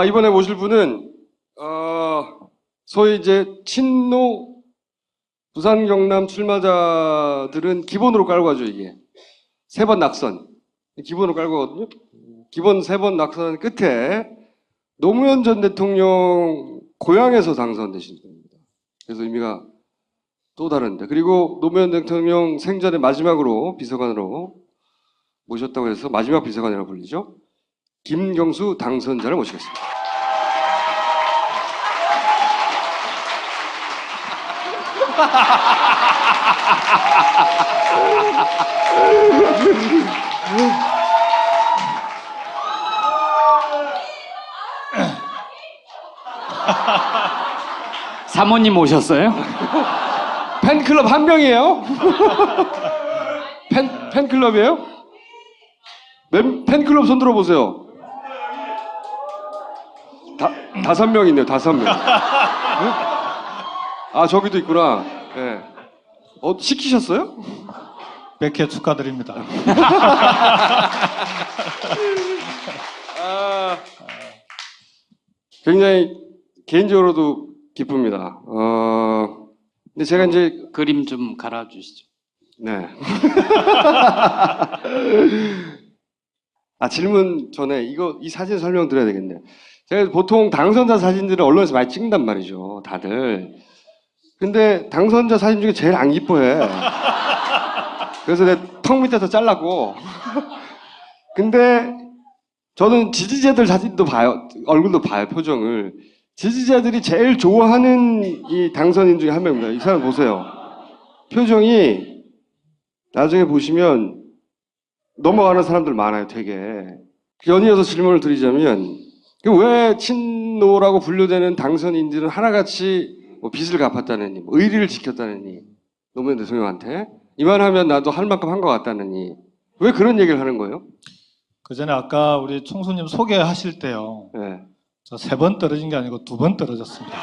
이번에 모실 분은 소위 이제 친노 부산 경남 출마자들은 기본으로 깔고 가죠. 이게 3번 낙선 기본으로 깔고 가거든요. 기본 3번 낙선 끝에 노무현 전 대통령 고향에서 당선되신 분입니다. 그래서 의미가 또 다른데, 그리고 노무현 대통령 생전에 마지막으로 비서관으로 모셨다고 해서 마지막 비서관이라고 불리죠. 김경수 당선자를 모시겠습니다. 사모님 오셨어요? 팬클럽 한 명이에요? 팬클럽이에요? 팬클럽 손 들어보세요. 5명 있네요. 5명. 저기도 있구나. 네. 시키셨어요? 100회 축하드립니다. 굉장히 개인적으로도 기쁩니다. 근데 제가 이제 그림 좀 갈아주시죠. 네. 질문 전에 이 사진 설명드려야 되겠네. 제가 보통 당선자 사진들을 언론에서 많이 찍는단 말이죠, 다들. 근데 당선자 사진 중에 제일 안 기뻐해. 그래서 내 턱 밑에서 잘랐고. 근데 저는 지지자들 사진도 봐요. 얼굴도 봐요, 표정을. 지지자들이 제일 좋아하는 이 당선인 중에 한 명입니다. 이 사람 보세요. 표정이 나중에 보시면 넘어가는 사람들 많아요, 되게. 연이어서 질문을 드리자면, 왜 친노라고 분류되는 당선인들은 하나같이 빚을 갚았다느니, 의리를 지켰다느니, 노무현 대통령한테 이만하면 나도 할 만큼 한 것 같다느니, 왜 그런 얘기를 하는 거예요? 그 전에 아까 우리 총수님 소개하실 때요. 네. 저 3번 떨어진 게 아니고 2번 떨어졌습니다.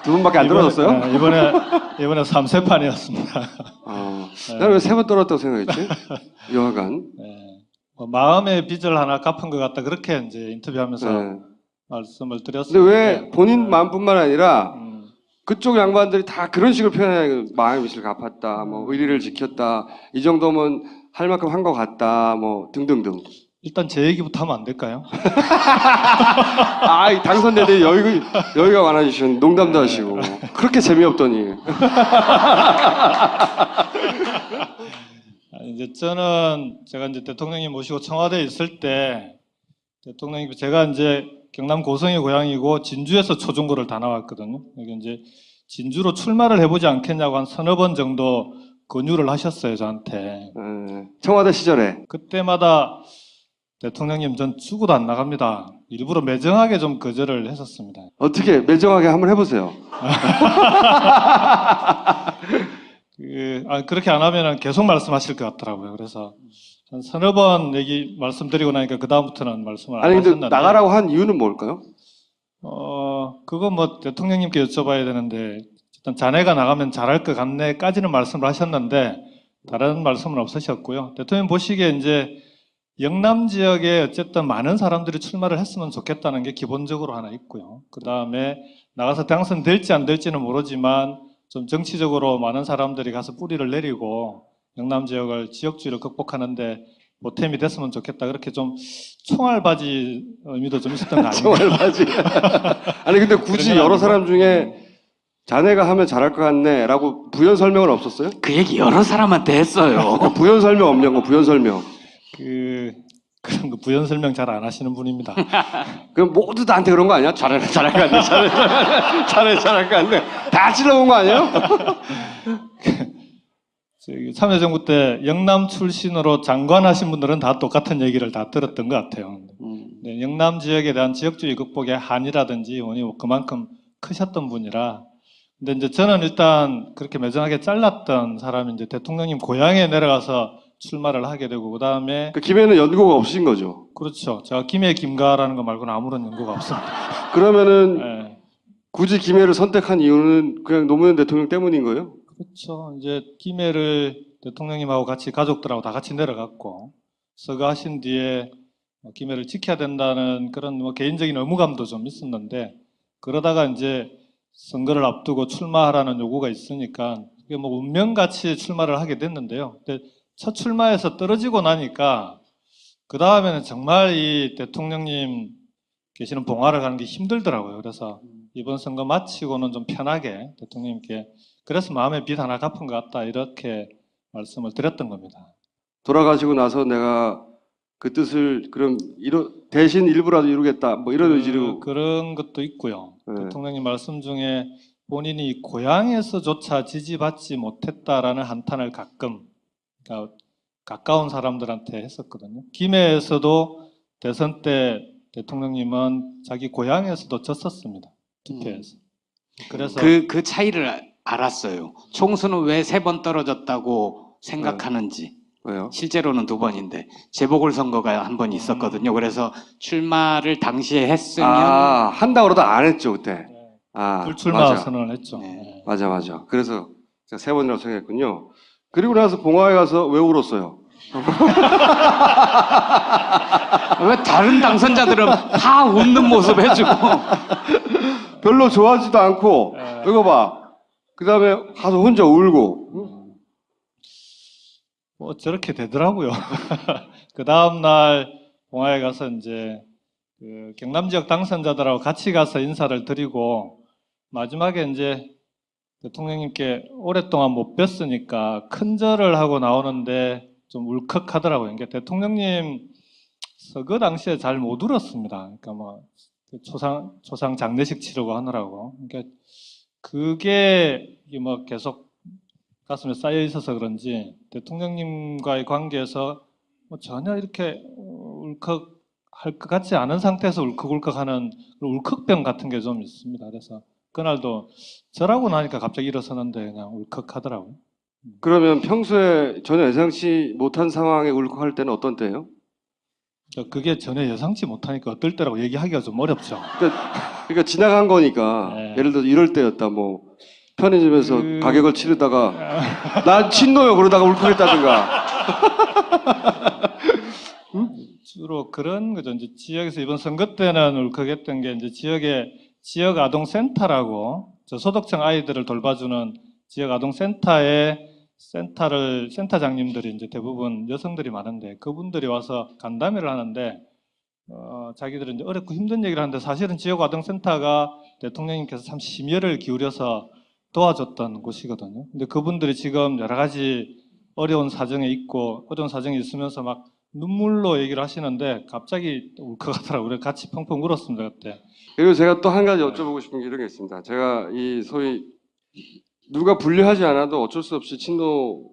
2번밖에 안 떨어졌어요? 이번에 3세판이었습니다. 나는 왜 3번 떨어졌다고 생각했지? 여하간. 네. 마음의 빚을 하나 갚은 것 같다. 그렇게 이제 인터뷰하면서 네. 말씀을 드렸습니다. 근데 왜 본인 마음뿐만 아니라 그쪽 양반들이 다 그런 식으로 표현해요. 마음의 빚을 갚았다, 의리를 지켰다, 이 정도면 할 만큼 한 것 같다, 등등등. 일단 제 얘기부터 하면 안 될까요? 이 당선되는 여유가 많아지신, 농담도 하시고. 그렇게 재미없더니. 이제 제가 이제 대통령님 모시고 청와대에 있을 때, 대통령님, 제가 이제 경남 고성이 고향이고 진주에서 초중고를 다 나왔거든요. 여기 이제 진주로 출마를 해보지 않겠냐고 한 3-4번 정도 권유를 하셨어요, 저한테. 청와대 시절에. 그때마다 대통령님, 전 죽어도 안 나갑니다. 일부러 매정하게 좀 거절을 했었습니다. 어떻게 매정하게 한번 해보세요. 그렇게 안 하면 계속 말씀하실 것 같더라고요. 그래서 한 3-4번 말씀드리고 나니까 그다음부터는 말씀을 안 하셨는데. 근데 나가라고 한 이유는 뭘까요? 그거 대통령님께 여쭤봐야 되는데, 일단 자네가 나가면 잘할 것 같네까지는 말씀을 하셨는데, 다른 말씀은 없으셨고요. 대통령 보시기에 이제 영남 지역에 어쨌든 많은 사람들이 출마를 했으면 좋겠다는 게 기본적으로 하나 있고요. 그 다음에 나가서 당선될지 안 될지는 모르지만 좀 정치적으로 많은 사람들이 가서 뿌리를 내리고 영남 지역을 지역주의를 극복하는데 보탬이 됐으면 좋겠다. 그렇게 좀 총알바지 의미도 좀 있었던 거 아니에요? 총알바지. 근데 굳이 여러 사람 중에 자네가 하면 잘할 것 같네 라고 부연 설명은 없었어요? 그 얘기 여러 사람한테 했어요. 부연 설명 없냐고, 부연 설명. 그런 거 부연 설명 잘 안 하시는 분입니다. 그럼 모두 나한테 그런 거 아니야? 잘할 것 같네, 잘할 것 같네. 다 찔러본 거 아니에요? 참여정부 때 영남 출신으로 장관하신 분들은 다 똑같은 얘기를 다 들었던 것 같아요. 네, 영남 지역에 대한 지역주의 극복의 한이라든지 그만큼 크셨던 분이라. 근데 이제 저는 일단 그렇게 매정하게 잘랐던 사람이 이제 대통령님 고향에 내려가서 출마를 하게 되고, 그 다음에. 김해는 연고가 없으신 거죠? 그렇죠. 제가 김해 김가라는 거 말고는 아무런 연고가 없습니다. 그러면은 네. 굳이 김해를 선택한 이유는 그냥 노무현 대통령 때문인 거예요? 그렇죠. 이제 김해를 대통령님하고 같이 가족들하고 다 같이 내려갔고, 서거하신 뒤에 김해를 지켜야 된다는 그런 개인적인 의무감도 좀 있었는데 그러다가 이제 선거를 앞두고 출마하라는 요구가 있으니까 그게 운명같이 출마를 하게 됐는데요. 근데 첫 출마에서 떨어지고 나니까 그 다음에는 정말 이 대통령님 계시는 봉화를 가는 게 힘들더라고요. 그래서 이번 선거 마치고는 좀 편하게 대통령님께 그래서 마음에 빚 하나 갚은 것 같다 이렇게 말씀을 드렸던 겁니다. 돌아가시고 나서 내가 그 뜻을 그럼 대신 일부라도 이루겠다 뭐 이런 의지로. 그런 것도 있고요. 네. 대통령님 말씀 중에 본인이 고향에서조차 지지받지 못했다라는 한탄을 가끔 그러니까 가까운 사람들한테 했었거든요. 김해에서도 대선 때 대통령님은 자기 고향에서도 졌었습니다. 투표에서. 그래서 그 차이를 알았어요. 총수는 왜 3번 떨어졌다고 생각하는지. 왜요? 실제로는 2번인데 재보궐선거가 한 번 있었거든요. 그래서 출마를 당시에 했으면 한다고 그러다 안 했죠 그때. 불출마 맞아. 선언을 했죠. 네. 맞아. 그래서 제가 3번이라고 생각했군요. 그리고 나서 봉화에 가서 왜 울었어요? 왜 다른 당선자들은 다 웃는 모습 해주고 별로 좋아하지도 않고 이거 봐. 그 다음에 가서 혼자 울고. 저렇게 되더라고요. 그 다음날 봉화에 가서 이제 그 경남 지역 당선자들하고 같이 가서 인사를 드리고 마지막에 이제 대통령님께 오랫동안 못 뵀으니까 큰절을 하고 나오는데 좀 울컥하더라고요. 그러니까 대통령님 서거 당시에 잘 못 울었습니다. 그러니까 초상 장례식 치르고 하느라고. 그러니까 그게 계속 가슴에 쌓여 있어서 그런지 대통령님과의 관계에서 전혀 이렇게 울컥할 것 같지 않은 상태에서 울컥울컥하는 울컥병 같은 게 좀 있습니다. 그래서 그날도 절하고 나니까 갑자기 일어서는데 그냥 울컥하더라고요. 그러면 평소에 전혀 예상치 못한 상황에 울컥할 때는 어떤 때예요? 그게 전혀 예상치 못하니까 어떨 때라고 얘기하기가 좀 어렵죠. 그러니까 지나간 거니까. 네. 예를 들어 이럴 때였다. 뭐 편의점에서 가격을 치르다가 난 친노요 그러다가 울컥했다든가. 주로 그런 거죠. 이제 지역에서 이번 선거 때는 울컥했던 게 이제 지역 아동센터라고 저소득층 아이들을 돌봐주는 지역 아동센터에 센터장님들이 이제 대부분 여성들이 많은데 그분들이 와서 간담회를 하는데 자기들은 이제 어렵고 힘든 얘기를 하는데 사실은 지역 아동센터가 대통령님께서 참 심혈을 기울여서 도와줬던 곳이거든요. 근데 그분들이 지금 여러 가지 어려운 사정에 있으면서 막 눈물로 얘기를 하시는데 갑자기 울컥하더라고요. 그래서 같이 펑펑 울었습니다 그때. 그리고 제가 또 한 가지 여쭤보고 싶은 게 이런 게 있습니다. 제가 이 소위 누가 분류하지 않아도 어쩔 수 없이 친노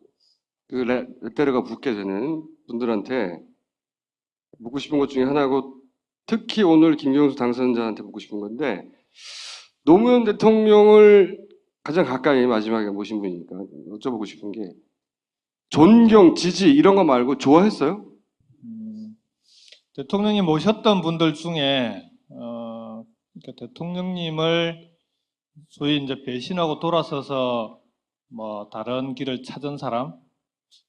레테르가 붙게 되는 분들한테 묻고 싶은 것 중에 하나고 특히 오늘 김경수 당선자한테 묻고 싶은 건데 노무현 대통령을 가장 가까이 마지막에 모신 분이니까 여쭤보고 싶은 게 존경, 지지 이런 거 말고 좋아했어요? 대통령이 모셨던 분들 중에 그러니까 대통령님을 소위 이제 배신하고 돌아서서 다른 길을 찾은 사람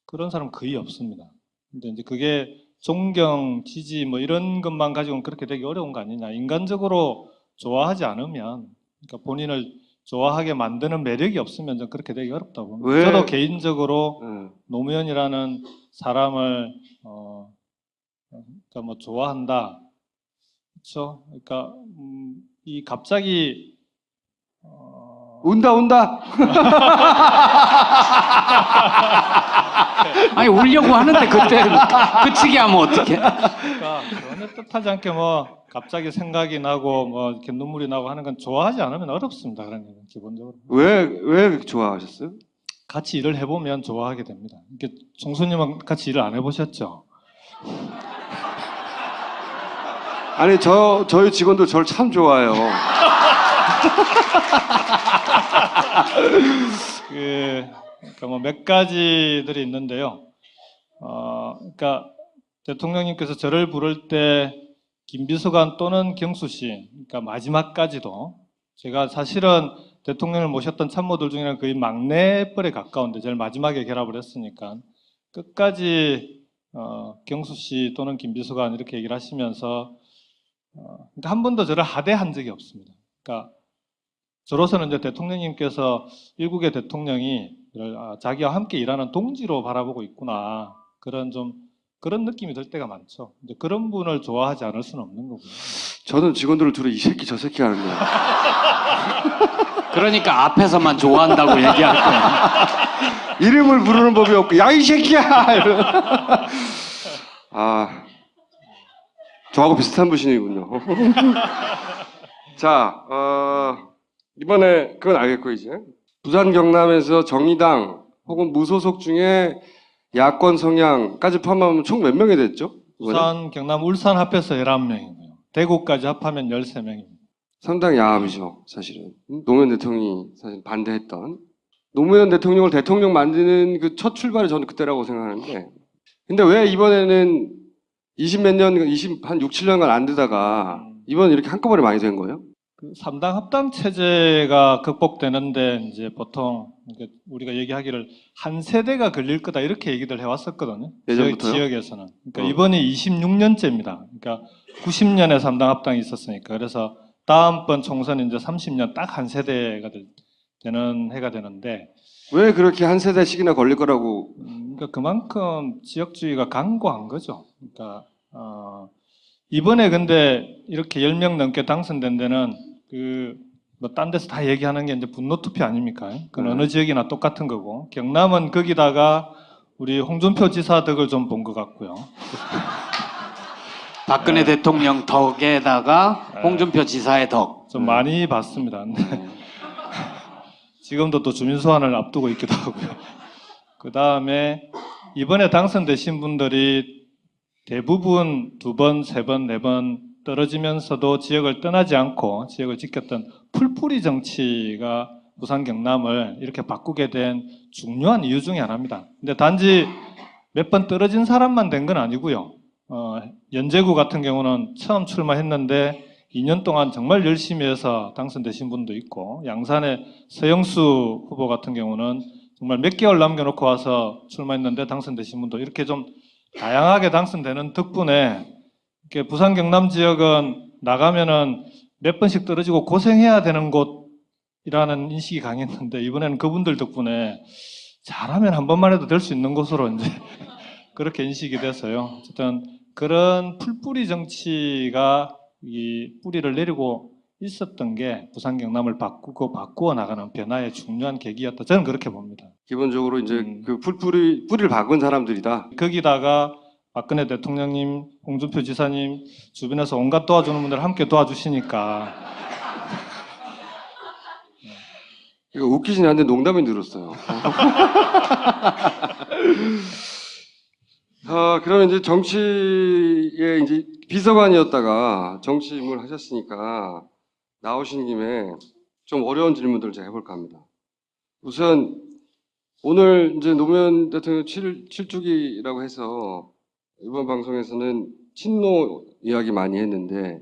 그런 사람 거의 없습니다. 근데 이제 그게 존경, 지지 이런 것만 가지고는 그렇게 되기 어려운 거 아니냐. 인간적으로 좋아하지 않으면 그러니까 본인을 좋아하게 만드는 매력이 없으면 좀 그렇게 되기 어렵다고 봅니다. 왜? 저도 개인적으로 노무현이라는 사람을 그러니까 좋아한다. 그렇죠? 그러니까 이 갑자기 운다. 아니 울려고 하는데 그때 그치게 하면 어떡해? 그러니까 전혀 뜻하지 않게 갑자기 생각이 나고 이렇게 눈물이 나고 하는 건 좋아하지 않으면 어렵습니다. 그런 게 기본적으로. 왜 좋아하셨어요? 같이 일을 해보면 좋아하게 됩니다. 이렇게 총수님은 같이 일을 안 해보셨죠? 아니 저희 직원들 저를 참 좋아해요. 그러니까 몇 가지들이 있는데요. 그러니까 대통령님께서 저를 부를 때 김비서관 또는 경수 씨, 그러니까 마지막까지도 제가 사실은 대통령을 모셨던 참모들 중에는 거의 막내뻘에 가까운데 제일 마지막에 결합을 했으니까 끝까지 경수 씨 또는 김 비서관 이렇게 얘기를 하시면서 그러니까 한 번도 저를 하대한 적이 없습니다. 그러니까 저로서는 이제 대통령님께서 일국의 대통령이 자기와 함께 일하는 동지로 바라보고 있구나 그런 느낌이 들 때가 많죠. 이제 그런 분을 좋아하지 않을 수는 없는 거고요. 저는 직원들을 두루 이 새끼 저 새끼 하는 거예요. 그러니까 앞에서만 좋아한다고 얘기할 거예요. 이름을 부르는 법이 없고 야 이 새끼야. 이러면. 아, 저하고 비슷한 분이군요. 자, 이번에 그건 알겠고 이제 부산 경남에서 정의당 혹은 무소속 중에 야권 성향까지 포함하면 총 몇 명이 됐죠? 이번에? 부산, 경남, 울산 합해서 11명이고요. 대구까지 합하면 13명입니다. 상당히 야합이죠, 사실은. 노무현 대통령이 사실 반대했던 노무현 대통령을 대통령 만드는 그 첫 출발이 저는 그때라고 생각하는데, 근데 왜 이번에는 20몇 년, 한 6, 7년간 안 되다가 이번에 이렇게 한꺼번에 많이 된 거예요? 그 3당 합당 체제가 극복되는데 이제 보통 우리가 얘기하기를 한 세대가 걸릴 거다 이렇게 얘기들 해왔었거든요. 예전부터요? 지역에서는. 그러니까 이번이 26년째입니다. 그러니까 90년에 3당 합당이 있었으니까. 그래서 다음번 총선이 이제 30년 딱 한 세대가 되는 해가 되는데 왜 그렇게 한 세대씩이나 걸릴 거라고? 그러니까 그만큼 지역주의가 강고한 거죠. 그러니까 이번에 근데 이렇게 10명 넘게 당선된 데는 뭐 딴 데서 다 얘기하는 게 이제 분노 투표 아닙니까? 그건 어느 지역이나 똑같은 거고 경남은 거기다가 우리 홍준표 지사 덕을 좀 본 것 같고요. 박근혜 대통령 덕에다가 홍준표 지사의 덕. 좀 많이 봤습니다. 지금도 또 주민 소환을 앞두고 있기도 하고요. 그 다음에 이번에 당선되신 분들이 대부분 2번, 3번, 4번 떨어지면서도 지역을 떠나지 않고 지역을 지켰던 풀뿌리 정치가 부산 경남을 이렇게 바꾸게 된 중요한 이유 중에 하나입니다. 근데 단지 몇 번 떨어진 사람만 된 건 아니고요. 연제구 같은 경우는 처음 출마했는데 2년 동안 정말 열심히 해서 당선되신 분도 있고 양산의 서영수 후보 같은 경우는 정말 몇 개월 남겨놓고 와서 출마했는데 당선되신 분도 이렇게 좀 다양하게 당선되는 덕분에 이렇게 부산 경남 지역은 나가면은 몇 번씩 떨어지고 고생해야 되는 곳이라는 인식이 강했는데 이번에는 그분들 덕분에 잘하면 한 번만 해도 될 수 있는 곳으로 이제 그렇게 인식이 돼서요. 어쨌든 그런 풀뿌리 정치가 이 뿌리를 내리고 있었던 게 부산 경남을 바꾸어 나가는 변화의 중요한 계기였다. 저는 그렇게 봅니다. 기본적으로 이제 그 뿌리를 박은 사람들이다. 거기다가 박근혜 대통령님, 홍준표 지사님 주변에서 온갖 도와주는 분들 함께 도와주시니까 이거 웃기진 않는데 농담이 늘었어요. 그러면 이제 정치에 이제 비서관이었다가 정치 인물 하셨으니까 나오신 김에 좀 어려운 질문들을 제가 해볼까 합니다. 우선 오늘 이제 노무현 대통령 7주기라고 해서 이번 방송에서는 친노 이야기 많이 했는데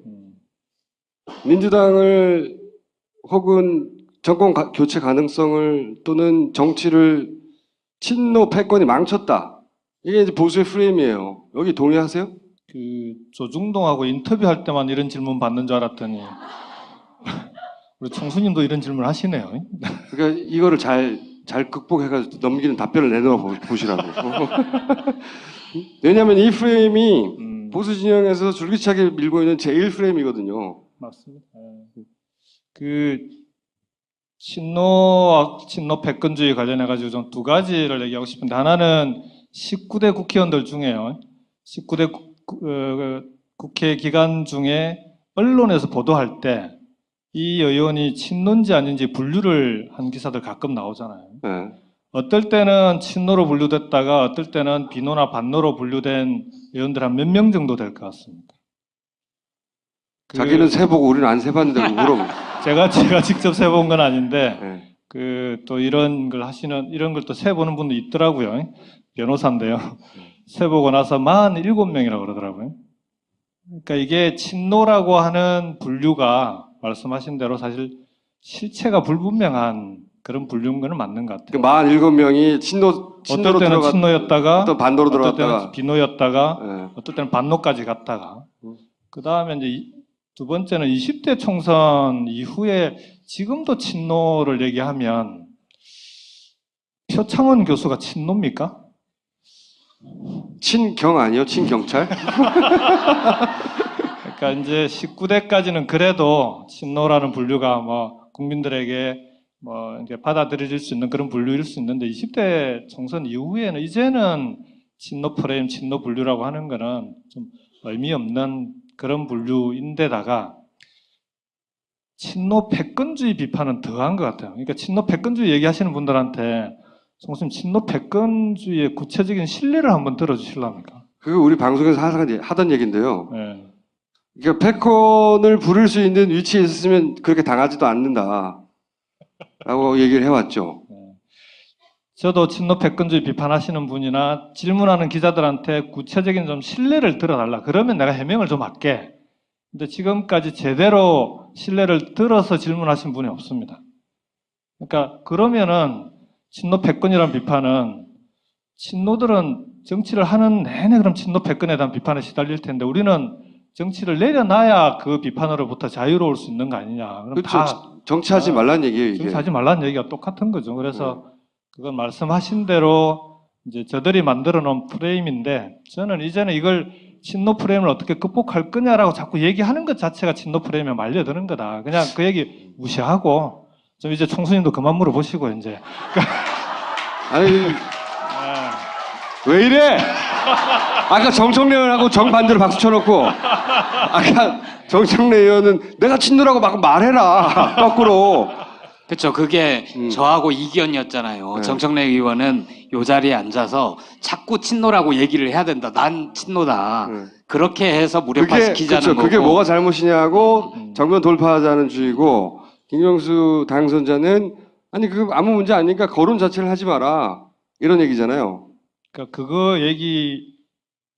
민주당을 혹은 정권 교체 가능성을 또는 정치를 친노 패권이 망쳤다. 이게 이제 보수의 프레임이에요. 여기 동의하세요? 조중동하고 인터뷰할 때만 이런 질문 받는 줄 알았더니 우리 총수님도 이런 질문 하시네요. 그러니까 이거를 잘 극복해가지고 넘기는 답변을 내놓아 보시라고. 왜냐하면 이 프레임이 보수 진영에서 줄기차게 밀고 있는 제1 프레임이거든요. 맞습니다. 친노 패권주의 관련해가지고 좀 2가지를 얘기하고 싶은데 하나는 19대 국회의원들 중에요. 19대 국회 기간 중에 언론에서 보도할 때 이 의원이 친노인지 아닌지 분류를 한 기사들 가끔 나오잖아요. 네. 어떨 때는 친노로 분류됐다가 어떨 때는 비노나 반노로 분류된 의원들 한 몇 명 정도 될 것 같습니다. 자기는 세보고 우리는 안 세봤는데 물어보. 제가 직접 세본 건 아닌데 네. 또 이런 걸 또 세보는 분도 있더라고요. 변호사인데요. 세보고 나서 47명이라고 그러더라고요. 그러니까 이게 친노라고 하는 분류가 말씀하신 대로 사실 실체가 불분명한 그런 분류인 거는 맞는 것 그 같아요. 47명이 친노로 어떨 때는 들어갔, 친노였다가 어떤 반노로 어떨 때는 들어갔다가. 비노였다가 예. 어떨 때는 반노까지 갔다가 음. 그 다음에 이제 두 번째는 20대 총선 이후에 지금도 친노를 얘기하면 표창원 교수가 친노입니까? 친경 아니요? 친경찰? 그러니까 이제 19대까지는 그래도 친노라는 분류가 뭐 국민들에게 뭐 이제 받아들여질 수 있는 그런 분류일 수 있는데 20대 총선 이후에는 이제는 친노 프레임, 친노 분류라고 하는 거는 좀 의미 없는 그런 분류인데다가 친노 패권주의 비판은 더한 것 같아요. 그러니까 친노 패권주의 얘기하시는 분들한테 송수님 친노 패권주의의 구체적인 실례를 한번 들어주실랍니까? 그거 우리 방송에서 항상 하던 얘기인데요. 네. 그러니까 패권을 부를 수 있는 위치에 있으면 그렇게 당하지도 않는다. 라고 얘기를 해왔죠. 저도 친노 패권주의 비판하시는 분이나 질문하는 기자들한테 구체적인 좀 신뢰를 들어달라. 그러면 내가 해명을 좀 할게. 근데 지금까지 제대로 신뢰를 들어서 질문하신 분이 없습니다. 그러니까 그러면은 친노 패권이라는 비판은 친노들은 정치를 하는 내내 그럼 친노 패권에 대한 비판에 시달릴 텐데 우리는 정치를 내려놔야 그 비판으로부터 자유로울 수 있는 거 아니냐. 그럼 그렇죠. 다 정치하지 말라는 얘기예요, 이게. 정치하지 말라는 얘기가 똑같은 거죠. 그래서 그건 말씀하신 대로 이제 저들이 만들어 놓은 프레임인데 저는 이제는 이걸 친노 프레임을 어떻게 극복할 거냐라고 자꾸 얘기하는 것 자체가 친노 프레임에 말려드는 거다. 그냥 그 얘기 무시하고 좀 이제 총수님도 그만 물어보시고 이제 아니, 네. 왜 이래? 아까 정청래 의원하고 정반대로 박수 쳐놓고, 아까 정청래 의원은 내가 친노라고 막 말해라. 거꾸로. 그렇죠. 그게 저하고 이견이었잖아요. 네. 정청래 의원은 요 자리에 앉아서 자꾸 친노라고 얘기를 해야 된다. 난 친노다. 네. 그렇게 해서 그게, 무력화시키자는 그쵸. 거고. 그게 뭐가 잘못이냐고 정면 돌파하자는 주의고, 김경수 당선자는 아니, 그거 아무 문제 아니니까 거론 자체를 하지 마라. 이런 얘기잖아요. 그러니까 그거 얘기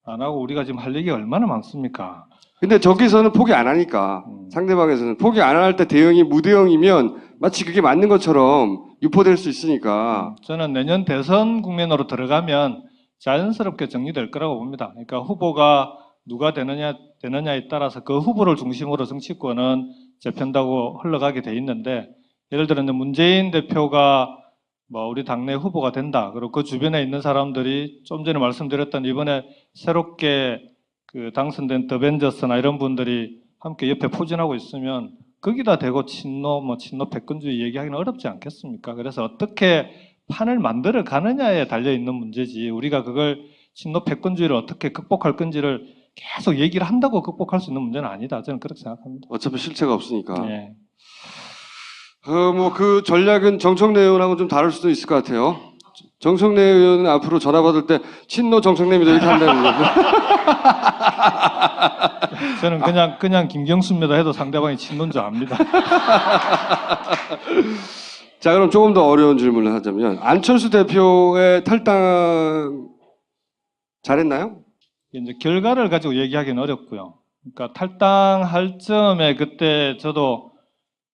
안 하고 우리가 지금 할 얘기가 얼마나 많습니까? 근데 저기서는 포기 안 하니까 상대방에서는 포기 안 할 때 대응이 무대응이면 마치 그게 맞는 것처럼 유포될 수 있으니까. 저는 내년 대선 국면으로 들어가면 자연스럽게 정리될 거라고 봅니다. 그러니까 후보가 누가 되느냐에 따라서 그 후보를 중심으로 정치권은 재편다고 흘러가게 돼 있는데 예를 들어 이제 문재인 대표가 뭐 우리 당내 후보가 된다. 그리고 그 주변에 있는 사람들이 좀 전에 말씀드렸던 이번에 새롭게 그 당선된 더벤저스나 이런 분들이 함께 옆에 포진하고 있으면 거기다 대고 친노 패권주의 얘기하기는 어렵지 않겠습니까? 그래서 어떻게 판을 만들어 가느냐에 달려 있는 문제지 우리가 그걸 친노 패권주의를 어떻게 극복할 건지를 계속 얘기를 한다고 극복할 수 있는 문제는 아니다. 저는 그렇게 생각합니다. 어차피 실체가 없으니까. 네. 뭐 그 전략은 정청래 의원하고 좀 다를 수도 있을 것 같아요. 정청래 의원은 앞으로 전화 받을 때 친노 정청래입니다 이렇게 한다는 거죠. 저는 그냥 김경수입니다 해도 상대방이 친노인 줄 압니다. 자, 그럼 조금 더 어려운 질문을 하자면 안철수 대표의 탈당 잘했나요? 이제 결과를 가지고 얘기하기는 어렵고요. 그러니까 탈당할 점에 그때 저도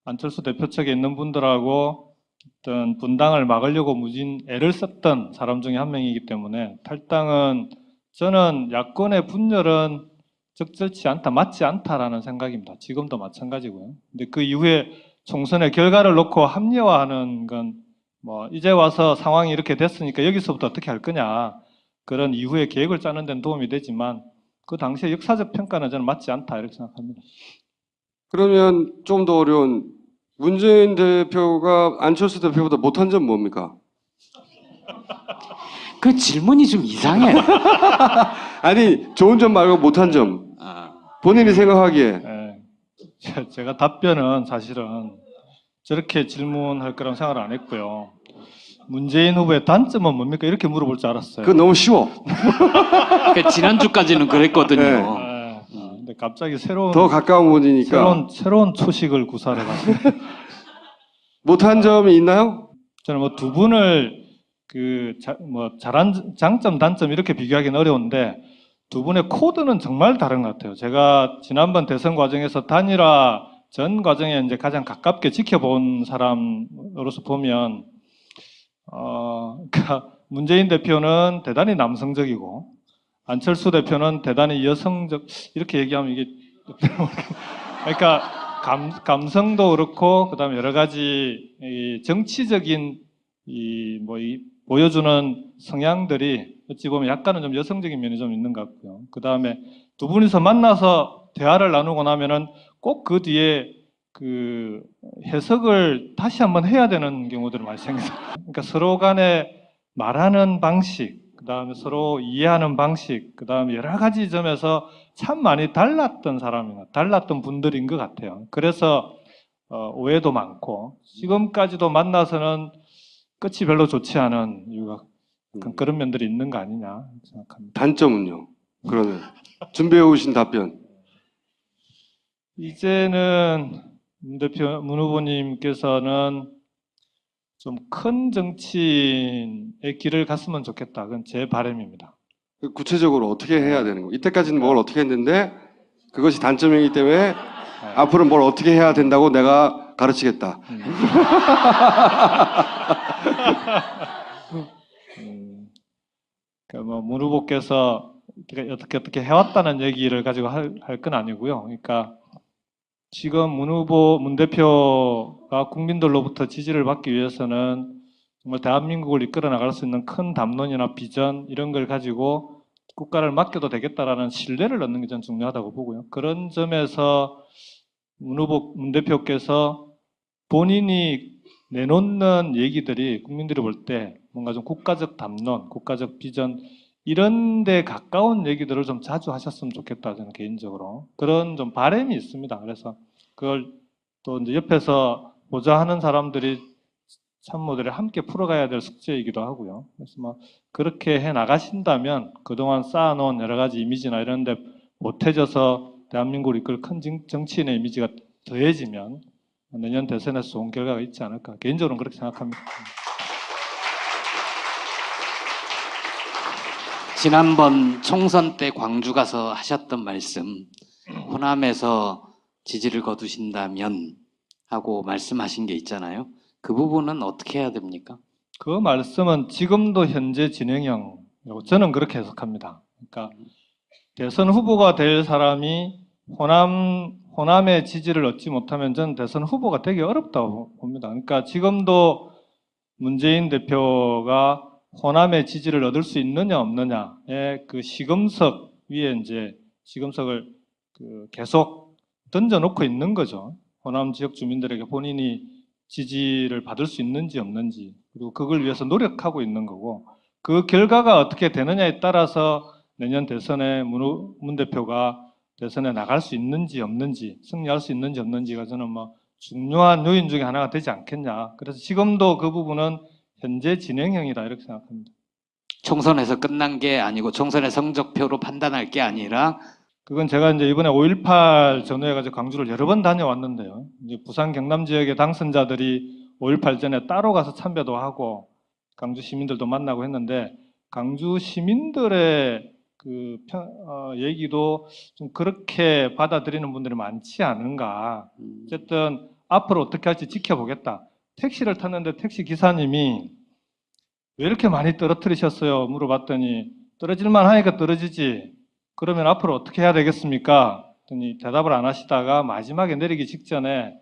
안철수 대표 측에 있는 분들하고 어떤 분당을 막으려고 무진 애를 썼던 사람 중에 한 명이기 때문에 탈당은 저는 야권의 분열은 적절치 않다, 맞지 않다라는 생각입니다. 지금도 마찬가지고요. 근데 그 이후에 총선의 결과를 놓고 합리화하는 건 뭐 이제 와서 상황이 이렇게 됐으니까 여기서부터 어떻게 할 거냐 그런 이후에 계획을 짜는 데는 도움이 되지만 그 당시의 역사적 평가는 저는 맞지 않다 이렇게 생각합니다. 그러면 좀 더 어려운 문재인 대표가 안철수 대표보다 못한 점 뭡니까? 그 질문이 좀 이상해. 아니 좋은 점 말고 못한 점 아, 본인이 생각하기에 제가 답변은 사실은 저렇게 질문할 거라고 생각을 안 했고요. 문재인 후보의 단점은 뭡니까? 이렇게 물어볼 줄 알았어요. 그건 너무 쉬워. 그 지난주까지는 그랬거든요. 네. 근데 갑자기 새로운 더 가까운 분이니까 새로운 초식을 구사를 하시네. 못한 점이 있나요? 저는 뭐 두 분을 잘한 장점 단점 이렇게 비교하기는 어려운데 두 분의 코드는 정말 다른 것 같아요. 제가 지난번 대선 과정에서 단일화 전 과정에 이제 가장 가깝게 지켜본 사람으로서 보면, 그러니까 문재인 대표는 대단히 남성적이고, 안철수 대표는 대단히 여성적, 이렇게 얘기하면 이게, 그러니까 감성도 그렇고, 그 다음에 여러 가지 이 정치적인 보여주는 성향들이 어찌 보면 약간은 좀 여성적인 면이 좀 있는 것 같고요. 그 다음에 두 분이서 만나서 대화를 나누고 나면은 꼭 그 뒤에 그 해석을 다시 한번 해야 되는 경우들이 많이 생겨요. 그러니까 서로 간에 말하는 방식, 그 다음에 서로 이해하는 방식, 그 다음에 여러 가지 점에서 참 많이 달랐던 달랐던 분들인 것 같아요. 그래서 오해도 많고 지금까지도 만나서는 끝이 별로 좋지 않은 이유가 그런 면들이 있는 거 아니냐 생각합니다. 단점은요? 그러면 준비해 오신 답변. 이제는 문 후보님께서는 좀 큰 정치인의 길을 갔으면 좋겠다. 그건 제 바람입니다. 구체적으로 어떻게 해야 되는 거? 이때까지는 뭘 어떻게 했는데 그것이 단점이기 때문에 앞으로 뭘 어떻게 해야 된다고 내가 가르치겠다. 그러니까 문 후보께서 어떻게 해왔다는 얘기를 가지고 할 건 아니고요. 그러니까 지금 문 대표가 국민들로부터 지지를 받기 위해서는 정말 대한민국을 이끌어 나갈 수 있는 큰 담론이나 비전 이런 걸 가지고 국가를 맡겨도 되겠다라는 신뢰를 얻는 게 전 중요하다고 보고요. 그런 점에서 문 대표께서 본인이 내놓는 얘기들이 국민들이 볼 때 뭔가 좀 국가적 담론, 국가적 비전 이런 데 가까운 얘기들을 좀 자주 하셨으면 좋겠다, 저는 개인적으로. 그런 좀 바람이 있습니다. 그래서 그걸 또 이제 옆에서 보좌하는 사람들이 참모들이 함께 풀어가야 될 숙제이기도 하고요. 그래서 뭐 그렇게 해 나가신다면 그동안 쌓아놓은 여러 가지 이미지나 이런 데 보태져서 대한민국을 이끌 큰 정치인의 이미지가 더해지면 내년 대선에서 좋은 결과가 있지 않을까. 개인적으로는 그렇게 생각합니다. 지난번 총선 때 광주 가서 하셨던 말씀, 호남에서 지지를 거두신다면 하고 말씀하신 게 있잖아요. 그 부분은 어떻게 해야 됩니까? 그 말씀은 지금도 현재 진행형이라고 저는 그렇게 해석합니다. 그러니까 대선 후보가 될 사람이 호남의 지지를 얻지 못하면 저는 대선 후보가 되기 어렵다고 봅니다. 그러니까 지금도 문재인 대표가 호남의 지지를 얻을 수 있느냐 없느냐의 그 시금석 위에 이제 시금석을 계속 던져놓고 있는 거죠. 호남 지역 주민들에게 본인이 지지를 받을 수 있는지 없는지, 그리고 그걸 위해서 노력하고 있는 거고, 그 결과가 어떻게 되느냐에 따라서 내년 대선에 문 대표가 대선에 나갈 수 있는지 없는지, 승리할 수 있는지 없는지가 저는 뭐 중요한 요인 중에 하나가 되지 않겠냐. 그래서 지금도 그 부분은 현재 진행형이다 이렇게 생각합니다. 총선에서 끝난 게 아니고 총선의 성적표로 판단할 게 아니라 그건 제가 이제 이번에 5.18 전후해가지고 광주를 여러 번 다녀왔는데요. 이제 부산 경남 지역의 당선자들이 5.18 전에 따로 가서 참배도 하고 광주 시민들도 만나고 했는데 광주 시민들의 얘기도 좀 그렇게 받아들이는 분들이 많지 않은가. 어쨌든 앞으로 어떻게 할지 지켜보겠다. 택시를 탔는데 택시 기사님이 왜 이렇게 많이 떨어뜨리셨어요? 물어봤더니 떨어질만 하니까 떨어지지. 그러면 앞으로 어떻게 해야 되겠습니까? 했더니 대답을 안 하시다가 마지막에 내리기 직전에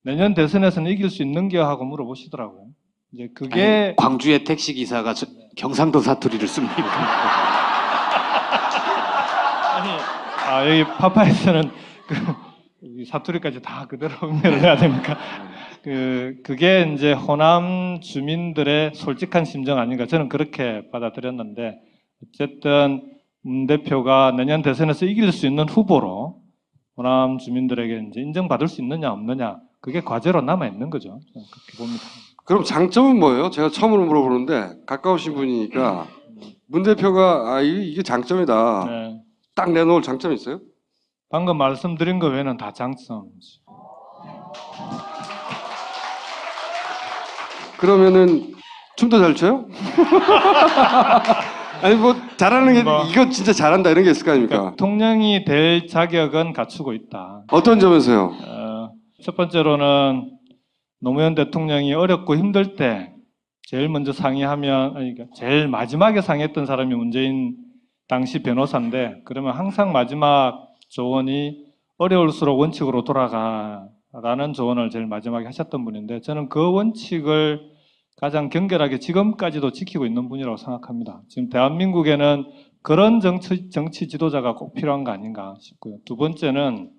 내년 대선에서는 이길 수 있는겨 하고 물어보시더라고요. 이제 그게 아니, 광주의 택시 기사가 경상도 사투리를 씁니까? 아니, 여기 파파에서는 사투리까지 다 그대로 응대를 해야 됩니까? 그게 이제 호남 주민들의 솔직한 심정 아닌가 저는 그렇게 받아들였는데 어쨌든 문 대표가 내년 대선에서 이길 수 있는 후보로 호남 주민들에게 이제 인정받을 수 있느냐 없느냐 그게 과제로 남아 있는 거죠. 저는 그렇게 봅니다. 그럼 장점은 뭐예요? 제가 처음으로 물어보는데 가까우신 분이니까 문 대표가 이게 장점이다. 네. 딱 내놓을 장점이 있어요? 방금 말씀드린 거 외에는 다 장점이죠. 그러면은 춤도 잘 춰요? 아니 뭐 잘하는 게 이거 진짜 잘한다 이런 게 있을 거 아닙니까? 대통령이 될 자격은 갖추고 있다. 어떤 점에서요? 첫 번째로는 노무현 대통령이 어렵고 힘들 때 제일 먼저 상의하면, 아니, 그러니까 제일 마지막에 상의했던 사람이 문재인 당시 변호사인데, 그러면 항상 마지막 조언이 어려울수록 원칙으로 돌아가라는 조언을 제일 마지막에 하셨던 분인데, 저는 그 원칙을 가장 경결하게 지금까지도 지키고 있는 분이라고 생각합니다. 지금 대한민국에는 그런 정치 지도자가 꼭 필요한 거 아닌가 싶고요. 두 번째는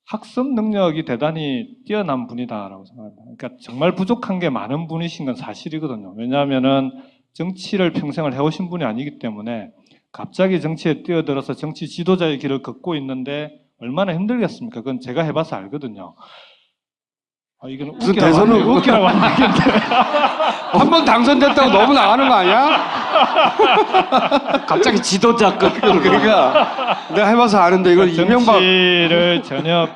학습 능력이 대단히 뛰어난 분이다라고 생각합니다. 그러니까 정말 부족한 게 많은 분이신 건 사실이거든요. 왜냐하면은 정치를 평생을 해오신 분이 아니기 때문에 갑자기 정치에 뛰어들어서 정치 지도자의 길을 걷고 있는데 얼마나 힘들겠습니까? 그건 제가 해봐서 알거든요. 아, 이건 무슨 웃기라고 대선을 웃기라고 안 되겠는데. 한 번 당선됐다고 너무 나가는 거 아니야? 갑자기 지도자급. 그러니까 내가 해봐서 아는데 이걸 이명박 정치를 전혀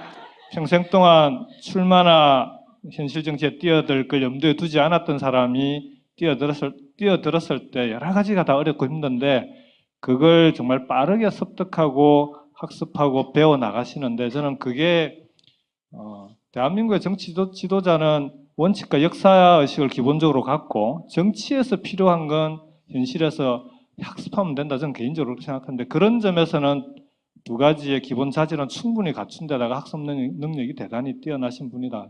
평생 동안 출마나 현실 정치에 뛰어들 걸 염두에 두지 않았던 사람이 뛰어들었을 때 여러 가지가 다 어렵고 힘든데 그걸 정말 빠르게 습득하고 학습하고 배워 나가시는데 저는 그게 대한민국의 정치 지도자는 원칙과 역사의식을 기본적으로 갖고 정치에서 필요한 건 현실에서 학습하면 된다. 저는 개인적으로 그렇게 생각하는데 그런 점에서는 두 가지의 기본 자질은 충분히 갖춘 데다가 학습 능력이 대단히 뛰어나신 분이다.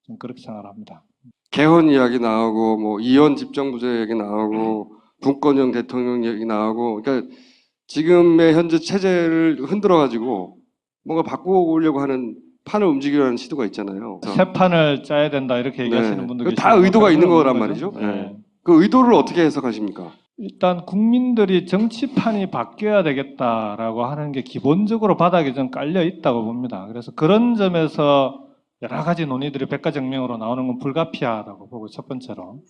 저는 그렇게 생각합니다. 개헌 이야기 나오고 뭐 이원 집정부제 얘기 나오고 분권형 대통령 얘기 나오고 그러니까 지금의 현재 체제를 흔들어 가지고 뭔가 바꾸려고 하는 판을 움직이려는 시도가 있잖아요. 그래서 새 판을 짜야 된다 이렇게 얘기하시는 분들 다 의도가 있는 거란 말이죠. 네. 네. 그 의도를 어떻게 해석하십니까? 일단 국민들이 정치판이 바뀌어야 되겠다라고 하는 게 기본적으로 바닥에 좀 깔려 있다고 봅니다. 그래서 그런 점에서 여러 가지 논의들이 백가정명으로 나오는 건 불가피하다고 보고 첫 번째로.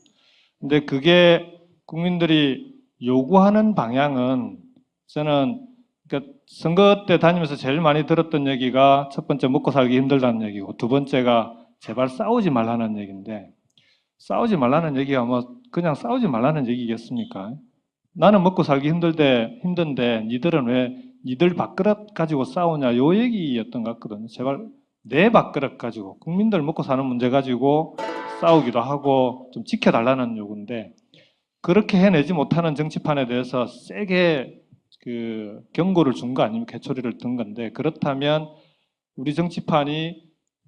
근데 그게 국민들이 요구하는 방향은 저는 그러니까 선거 때 다니면서 제일 많이 들었던 얘기가 첫 번째 먹고 살기 힘들다는 얘기고 두 번째가 제발 싸우지 말라는 얘기인데 싸우지 말라는 얘기가 뭐 그냥 싸우지 말라는 얘기겠습니까? 나는 먹고 살기 힘든데 니들은 왜 니들 밥그릇 가지고 싸우냐 요 얘기였던 것 같거든요. 제발 내 밥그릇 가지고 국민들 먹고 사는 문제 가지고 싸우기도 하고 좀 지켜달라는 요구인데 그렇게 해내지 못하는 정치판에 대해서 세게 그 경고를 준 거 아니면 개초리를 든 건데 그렇다면 우리 정치판이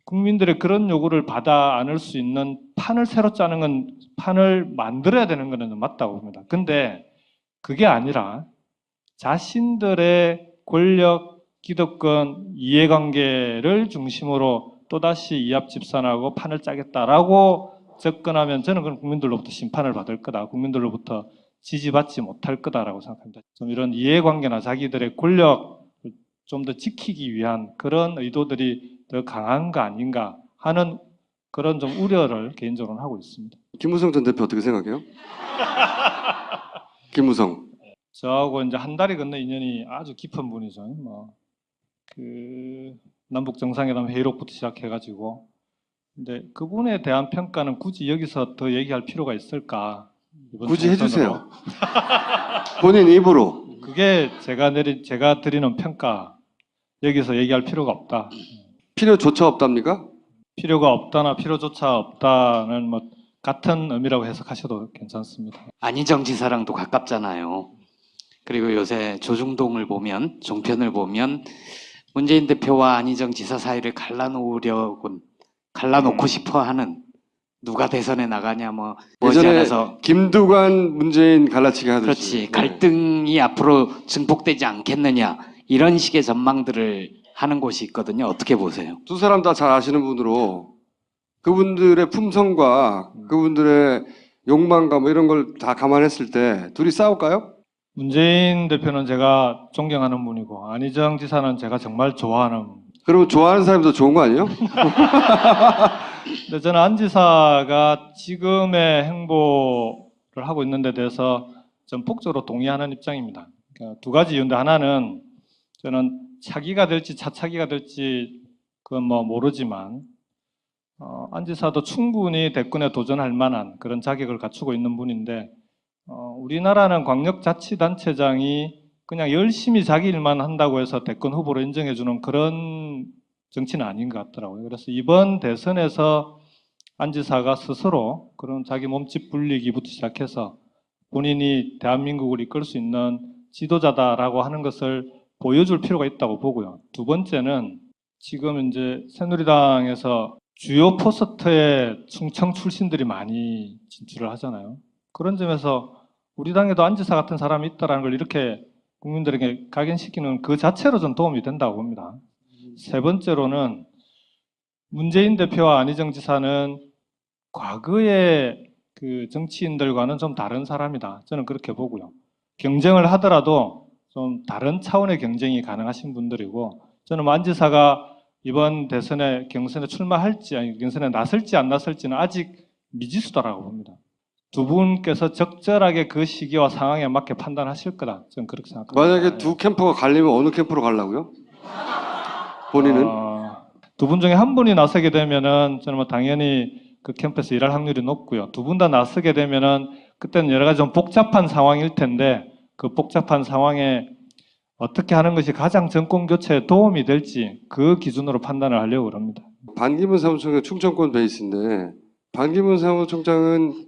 국민들의 그런 요구를 받아 안을 수 있는 판을 새로 짜는 건 판을 만들어야 되는 거는 맞다고 봅니다. 근데 그게 아니라 자신들의 권력, 기득권, 이해관계를 중심으로 또다시 이합집산하고 판을 짜겠다라고 접근하면 저는 그럼 국민들로부터 심판을 받을 거다. 국민들로부터 지지받지 못할 거다라고 생각합니다. 좀 이런 이해관계나 자기들의 권력을 좀 더 지키기 위한 그런 의도들이 더 강한 거 아닌가 하는 그런 좀 우려를 개인적으로는 하고 있습니다. 김무성 전 대표 어떻게 생각해요? 김무성. 저하고 이제 한 달이 건너 인연이 아주 깊은 분이죠. 그 남북 정상회담 회의록부터 시작해가지고 근데 그분에 대한 평가는 굳이 여기서 더 얘기할 필요가 있을까? 굳이 해주세요. 본인 입으로. 그게 제가 드리는 평가 여기서 얘기할 필요가 없다. 필요조차 없답니까? 필요가 없다나 필요조차 없다는 뭐 같은 의미라고 해석하셔도 괜찮습니다. 안희정 지사랑도 가깝잖아요. 그리고 요새 조중동을 보면 종편을 보면 문재인 대표와 안희정 지사 사이를 갈라놓고 싶어하는 누가 대선에 나가냐 뭐 예전에 머지않아서 김두관 문재인 갈라치기 하듯이. 그렇지 갈등이 앞으로 증폭되지 않겠느냐 이런 식의 전망들을 하는 곳이 있거든요. 어떻게 보세요? 두 사람 다 잘 아시는 분으로 그분들의 품성과 그분들의 욕망과 뭐 이런 걸 다 감안했을 때 둘이 싸울까요? 문재인 대표는 제가 존경하는 분이고 안희정 지사는 제가 정말 좋아하는. 그러면 좋아하는 사람이 더 좋은 거 아니에요? 근데 저는 안 지사가 지금의 행보를 하고 있는 데 대해서 전폭적으로 동의하는 입장입니다. 그러니까 두 가지 이유인데 하나는 저는 차기가 될지 차차기가 될지 그건 뭐 모르지만 안 지사도 충분히 대권에 도전할 만한 그런 자격을 갖추고 있는 분인데 우리나라는 광역자치단체장이 그냥 열심히 자기 일만 한다고 해서 대권 후보로 인정해주는 그런 정치는 아닌 것 같더라고요. 그래서 이번 대선에서 안 지사가 스스로 그런 자기 몸집 불리기부터 시작해서 본인이 대한민국을 이끌 수 있는 지도자다라고 하는 것을 보여줄 필요가 있다고 보고요. 두 번째는 지금 이제 새누리당에서 주요 포스트에 충청 출신들이 많이 진출을 하잖아요. 그런 점에서 우리 당에도 안 지사 같은 사람이 있다는 걸 이렇게 국민들에게 각인시키는 그 자체로 좀 도움이 된다고 봅니다. 세 번째로는 문재인 대표와 안희정 지사는 과거의 그 정치인들과는 좀 다른 사람이다. 저는 그렇게 보고요. 경쟁을 하더라도 좀 다른 차원의 경쟁이 가능하신 분들이고, 저는 안 지사가 이번 대선에 경선에 출마할지, 아니 경선에 나설지 안 나설지는 아직 미지수다라고 봅니다. 두 분께서 적절하게 그 시기와 상황에 맞게 판단하실 거다. 저는 그렇게 생각합니다. 만약에 두 캠프가 갈리면 어느 캠프로 가려고요? 본인은? 두 분 중에 한 분이 나서게 되면은 저는 뭐 당연히 그 캠프에서 일할 확률이 높고요. 두 분 다 나서게 되면은 그때는 여러 가지 좀 복잡한 상황일 텐데 그 복잡한 상황에 어떻게 하는 것이 가장 정권 교체에 도움이 될지 그 기준으로 판단을 하려고 합니다. 반기문 사무총장 충청권 베이스인데 반기문 사무총장은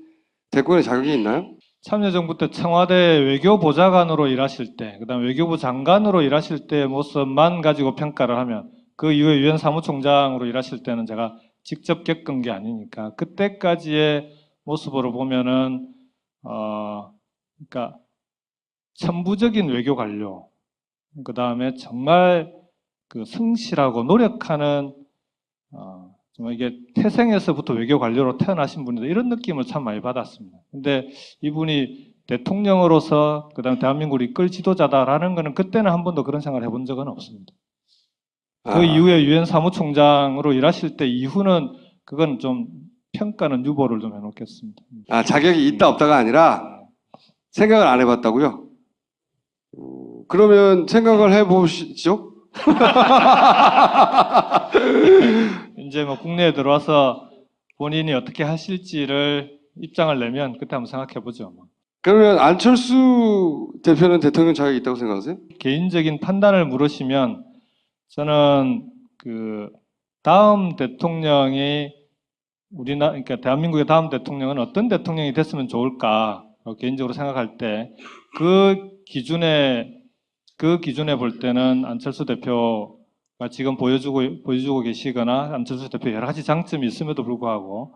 대권에 자격이 있나요? 참여정부 때 청와대 외교보좌관으로 일하실 때, 그다음 외교부 장관으로 일하실 때의 모습만 가지고 평가를 하면 그 이후에 유엔 사무총장으로 일하실 때는 제가 직접 겪은 게 아니니까 그때까지의 모습으로 보면은 그러니까 천부적인 외교 관료, 그다음에 정말 그 성실하고 노력하는 정말 이게 태생에서부터 외교 관료로 태어나신 분인데 이런 느낌을 참 많이 받았습니다. 근데 이분이 대통령으로서 그다음 대한민국을 이끌 지도자다라는 거는 그때는 한 번도 그런 생각을 해본 적은 없습니다. 그 이후에 유엔 사무총장으로 일하실 때 이후는 그건 좀 평가는 유보를 좀 해놓겠습니다. 자격이 있다 없다가 아니라 생각을 안 해봤다고요? 그러면 생각을 해보시죠? 이제 뭐 국내에 들어와서 본인이 어떻게 하실지를 입장을 내면 그때 한번 생각해 보죠. 그러면 안철수 대표는 대통령 자격이 있다고 생각하세요? 개인적인 판단을 물으시면 저는 그 다음 대통령이 그러니까 대한민국의 다음 대통령은 어떤 대통령이 됐으면 좋을까 개인적으로 생각할 때 그 기준에 볼 때는 안철수 대표가 지금 보여주고 계시거나 안철수 대표 여러 가지 장점이 있음에도 불구하고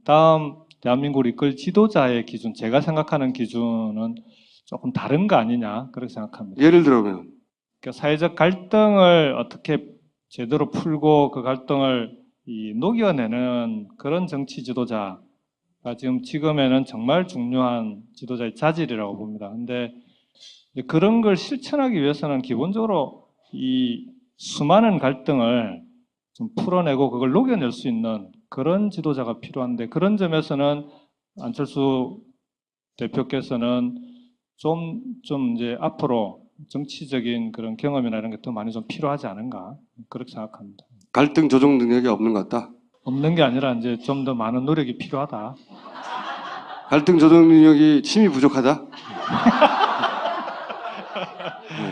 다음 대한민국을 이끌 지도자의 기준, 제가 생각하는 기준은 조금 다른 거 아니냐 그렇게 생각합니다. 예를 들면 그러니까 사회적 갈등을 어떻게 제대로 풀고 그 갈등을 녹여내는 그런 정치 지도자가 지금에는 정말 중요한 지도자의 자질이라고 봅니다. 근데 그런 걸 실천하기 위해서는 기본적으로 이 수많은 갈등을 좀 풀어내고 그걸 녹여낼 수 있는 그런 지도자가 필요한데 그런 점에서는 안철수 대표께서는 좀 이제 앞으로 정치적인 그런 경험이나 이런 게 더 많이 좀 필요하지 않은가 그렇게 생각합니다. 갈등 조정 능력이 없는 것 같다? 없는 게 아니라 이제 좀 더 많은 노력이 필요하다. 갈등 조정 능력이 힘이 부족하다?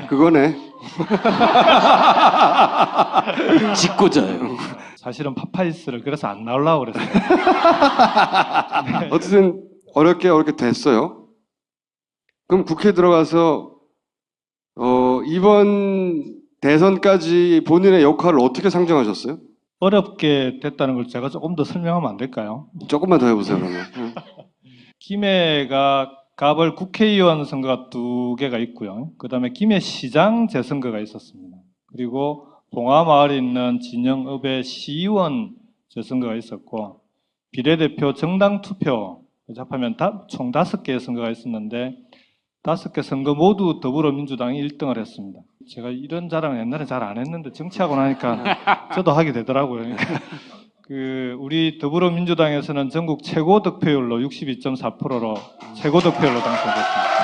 그거네. 짓궂어요. 사실은 파파이스를 그래서 안 나오려고 그랬어요. 어쨌든 어렵게 됐어요. 그럼 국회 들어가서 이번 대선까지 본인의 역할을 어떻게 상정하셨어요? 어렵게 됐다는 걸 제가 조금 더 설명하면 안 될까요? 조금만 더 해보세요, 그러면. 김해가 갑을 국회의원 선거가 2개가 있고요. 그 다음에 김해시장 재선거가 있었습니다. 그리고 봉화마을에 있는 진영읍의 시의원 재선거가 있었고 비례대표 정당 투표 합하면 총 5개의 선거가 있었는데 5개 선거 모두 더불어민주당이 1등을 했습니다. 제가 이런 자랑을 옛날에 잘 안 했는데 정치하고 나니까 저도 하게 되더라고요. 그러니까 우리 더불어민주당에서는 전국 최고 득표율로 62.4%로 최고 득표율로 당선됐습니다.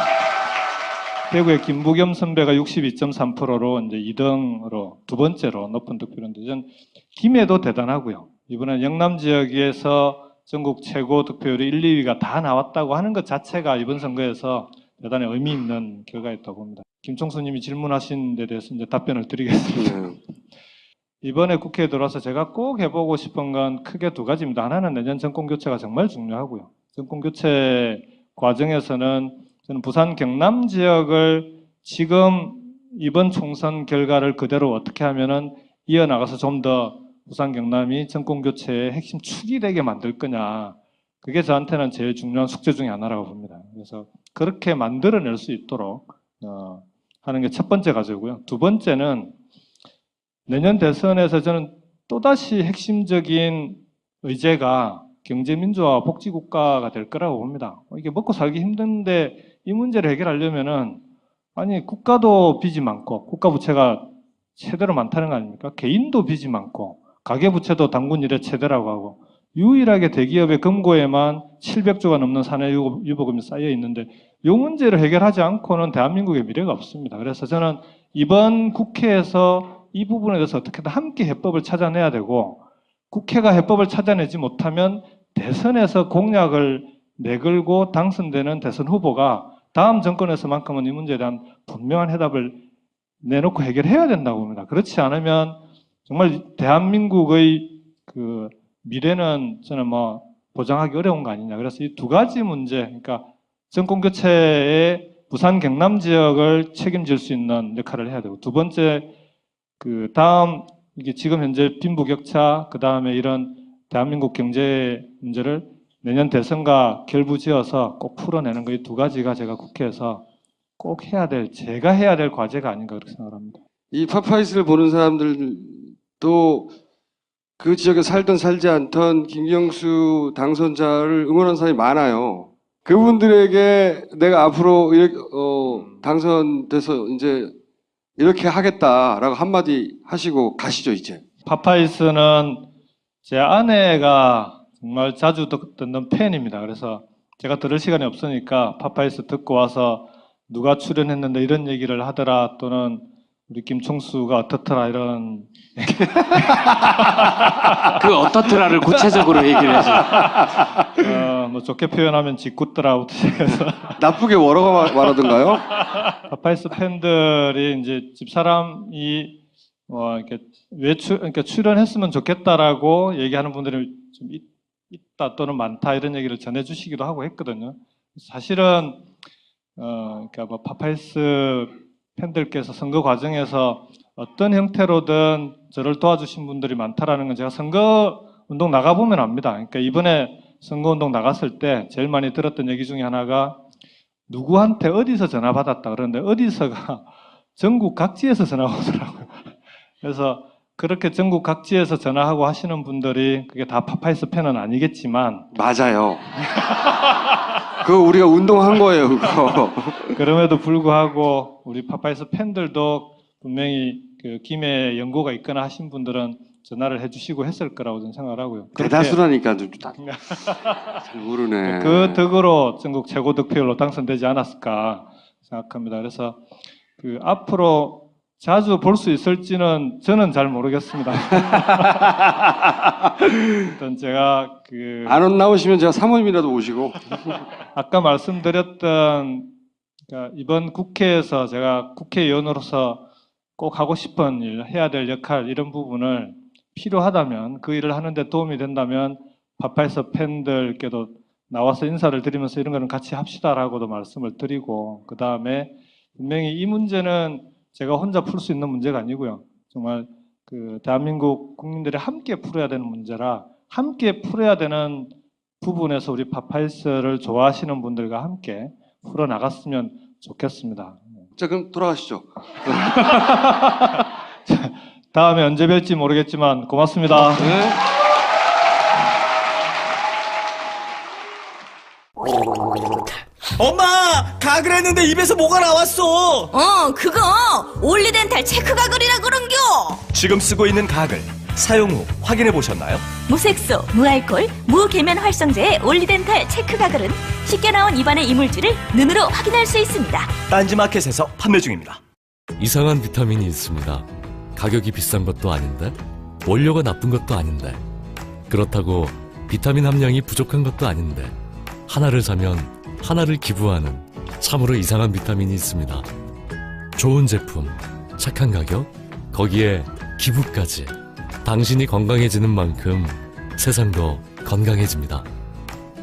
대구의 김부겸 선배가 62.3%로 이제 2등으로 두 번째로 높은 득표율인데 전 김해도 대단하고요. 이번에 영남 지역에서 전국 최고 득표율이 1, 2위가 다 나왔다고 하는 것 자체가 이번 선거에서 대단히 의미 있는 결과였다고 봅니다. 김총수님이 질문하신 데 대해서 이제 답변을 드리겠습니다. 이번에 국회에 들어와서 제가 꼭 해보고 싶은 건 크게 두 가지입니다. 하나는 내년 정권 교체가 정말 중요하고요. 정권 교체 과정에서는 저는 부산 경남 지역을 지금 이번 총선 결과를 그대로 어떻게 하면은 이어나가서 좀 더 부산 경남이 정권 교체의 핵심 축이 되게 만들 거냐. 그게 저한테는 제일 중요한 숙제 중에 하나라고 봅니다. 그래서 그렇게 만들어낼 수 있도록 하는 게 첫 번째 과제고요. 두 번째는 내년 대선에서 저는 또다시 핵심적인 의제가 경제민주화 복지국가가 될 거라고 봅니다. 이게 먹고 살기 힘든데 이 문제를 해결하려면은 아니 국가도 빚이 많고 국가 부채가 최대로 많다는 거 아닙니까? 개인도 빚이 많고 가계부채도 당군 이래 최대라고 하고 유일하게 대기업의 금고에만 700조가 넘는 사내유보금이 쌓여 있는데 이 문제를 해결하지 않고는 대한민국의 미래가 없습니다. 그래서 저는 이번 국회에서 이 부분에 대해서 어떻게든 함께 해법을 찾아내야 되고 국회가 해법을 찾아내지 못하면 대선에서 공약을 내걸고 당선되는 대선 후보가 다음 정권에서만큼은 이 문제에 대한 분명한 해답을 내놓고 해결해야 된다고 봅니다. 그렇지 않으면 정말 대한민국의 그 미래는 저는 뭐 보장하기 어려운 거 아니냐. 그래서 이 두 가지 문제, 그러니까 정권 교체에 부산 경남 지역을 책임질 수 있는 역할을 해야 되고, 두 번째 그 다음 이게 지금 현재 빈부격차, 그 다음에 이런 대한민국 경제 문제를 내년 대선과 결부지어서 꼭 풀어내는 거, 이 두 가지가 제가 국회에서 꼭 해야 될, 제가 해야 될 과제가 아닌가 그렇게 생각합니다. 이 파파이스를 보는 사람들도 그 지역에 살든 살지 않던 김경수 당선자를 응원하는 사람이 많아요. 그분들에게 내가 앞으로 이렇게, 당선돼서 이제 이렇게 하겠다라고 한마디 하시고 가시죠, 이제. 파파이스는 제 아내가 정말 자주 듣는 팬입니다. 그래서 제가 들을 시간이 없으니까 파파이스 듣고 와서 누가 출연했는데 이런 얘기를 하더라, 또는 우리 김총수가 어떻더라, 이런. 그 어떻더라를 구체적으로 얘기를 해서. 뭐 좋게 표현하면 짓궂더라부터 시작해서. 나쁘게 뭐라고 말하던가요? 파파이스 팬들이 이제 집사람이 이렇게 그러니까 출연했으면 좋겠다라고 얘기하는 분들이 좀 있다 또는 많다 이런 얘기를 전해주시기도 하고 했거든요. 사실은 그러니까 뭐 파파이스 팬들께서 선거 과정에서 어떤 형태로든 저를 도와주신 분들이 많다라는 건 제가 선거 운동 나가보면 압니다. 그러니까 이번에 선거 운동 나갔을 때 제일 많이 들었던 얘기 중에 하나가 누구한테 어디서 전화 받았다 그러는데 어디서가 전국 각지에서 전화가 오더라고요. 그래서 그렇게 전국 각지에서 전화하고 하시는 분들이 그게 다 파파이스 팬은 아니겠지만 맞아요. 그거 우리가 운동한 거예요, 그거. 그럼에도 불구하고 우리 파파이스 팬들도 분명히 그 김해 연고가 있거나 하신 분들은 전화를 해주시고 했을 거라고 저는 생각을 하고요. 대다수라니까 잘 모르네. 그 덕으로 전국 최고 득표율로 당선되지 않았을까 생각합니다. 그래서 그 앞으로 자주 볼 수 있을지는 저는 잘 모르겠습니다. 일단 제가 안 나오시면 제가 사모님이라도 오시고. 아까 말씀드렸던 그러니까 이번 국회에서 제가 국회의원으로서 꼭 하고 싶은 일, 해야 될 역할 이런 부분을 필요하다면 그 일을 하는데 도움이 된다면 파파이스 팬들께도 나와서 인사를 드리면서 이런 거는 같이 합시다라고도 말씀을 드리고, 그 다음에 분명히 이 문제는 제가 혼자 풀 수 있는 문제가 아니고요. 정말 그 대한민국 국민들이 함께 풀어야 되는 문제라 함께 풀어야 되는 부분에서 우리 파파이스를 좋아하시는 분들과 함께 풀어 나갔으면 좋겠습니다. 자, 그럼 돌아가시죠. 다음에 언제 뵐지 모르겠지만 고맙습니다. 네. 엄마! 가글 했는데 입에서 뭐가 나왔어! 그거 올리덴탈 체크 가글이라 그런겨. 지금 쓰고 있는 가글 사용 후 확인해 보셨나요? 무색소, 무알콜, 무계면 활성제의 올리덴탈 체크 가글은 쉽게 나온 입안의 이물질을 눈으로 확인할 수 있습니다. 딴지마켓에서 판매 중입니다. 이상한 비타민이 있습니다. 가격이 비싼 것도 아닌데 원료가 나쁜 것도 아닌데 그렇다고 비타민 함량이 부족한 것도 아닌데 하나를 사면 하나를 기부하는 참으로 이상한 비타민이 있습니다. 좋은 제품, 착한 가격, 거기에 기부까지. 당신이 건강해지는 만큼 세상도 건강해집니다.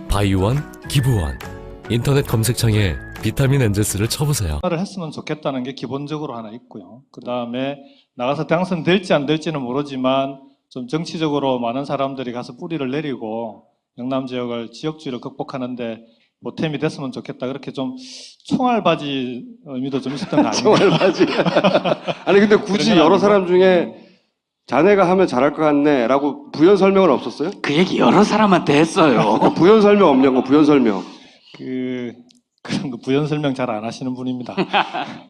바이오원, 기부원. 인터넷 검색창에 비타민 엔젤스를 쳐보세요. 를 했으면 좋겠다는 게 기본적으로 하나 있고요. 그 다음에 나가서 당선될지 안 될지는 모르지만 좀 정치적으로 많은 사람들이 가서 뿌리를 내리고 영남 지역을 지역주의를 극복하는데 보탬이 됐으면 좋겠다. 그렇게 좀 총알바지 의미도 좀 있었던 거 아닌가요? 총알바지. 아니 근데 굳이 여러 사람 중에 자네가 하면 잘할 것 같네라고 부연 설명은 없었어요? 그 얘기 여러 사람한테 했어요. 부연 설명 없냐고 뭐 부연 설명. 그런 거 부연 설명 잘 안 하시는 분입니다.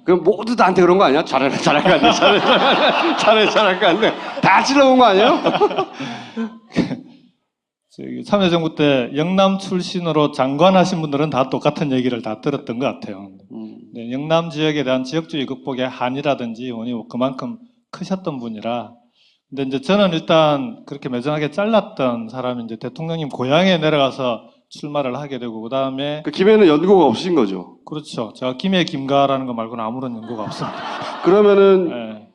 그럼 모두 나한테 그런 거 아니야? 잘할 것 같네. 잘할 것 같네. 다 찔러본 거 아니에요? 참여정부 때 영남 출신으로 장관하신 분들은 다 똑같은 얘기를 다 들었던 것 같아요. 네, 영남 지역에 대한 지역주의 극복의 한이라든지 원이 그만큼 크셨던 분이라. 근데 이제 저는 일단 그렇게 매정하게 잘랐던 사람이 이제 대통령님 고향에 내려가서 출마를 하게 되고, 그 다음에. 그 김해는 연고가 없으신 거죠? 그렇죠. 제가 김해 김가라는 거 말고는 아무런 연고가 없습니다. 그러면은 네.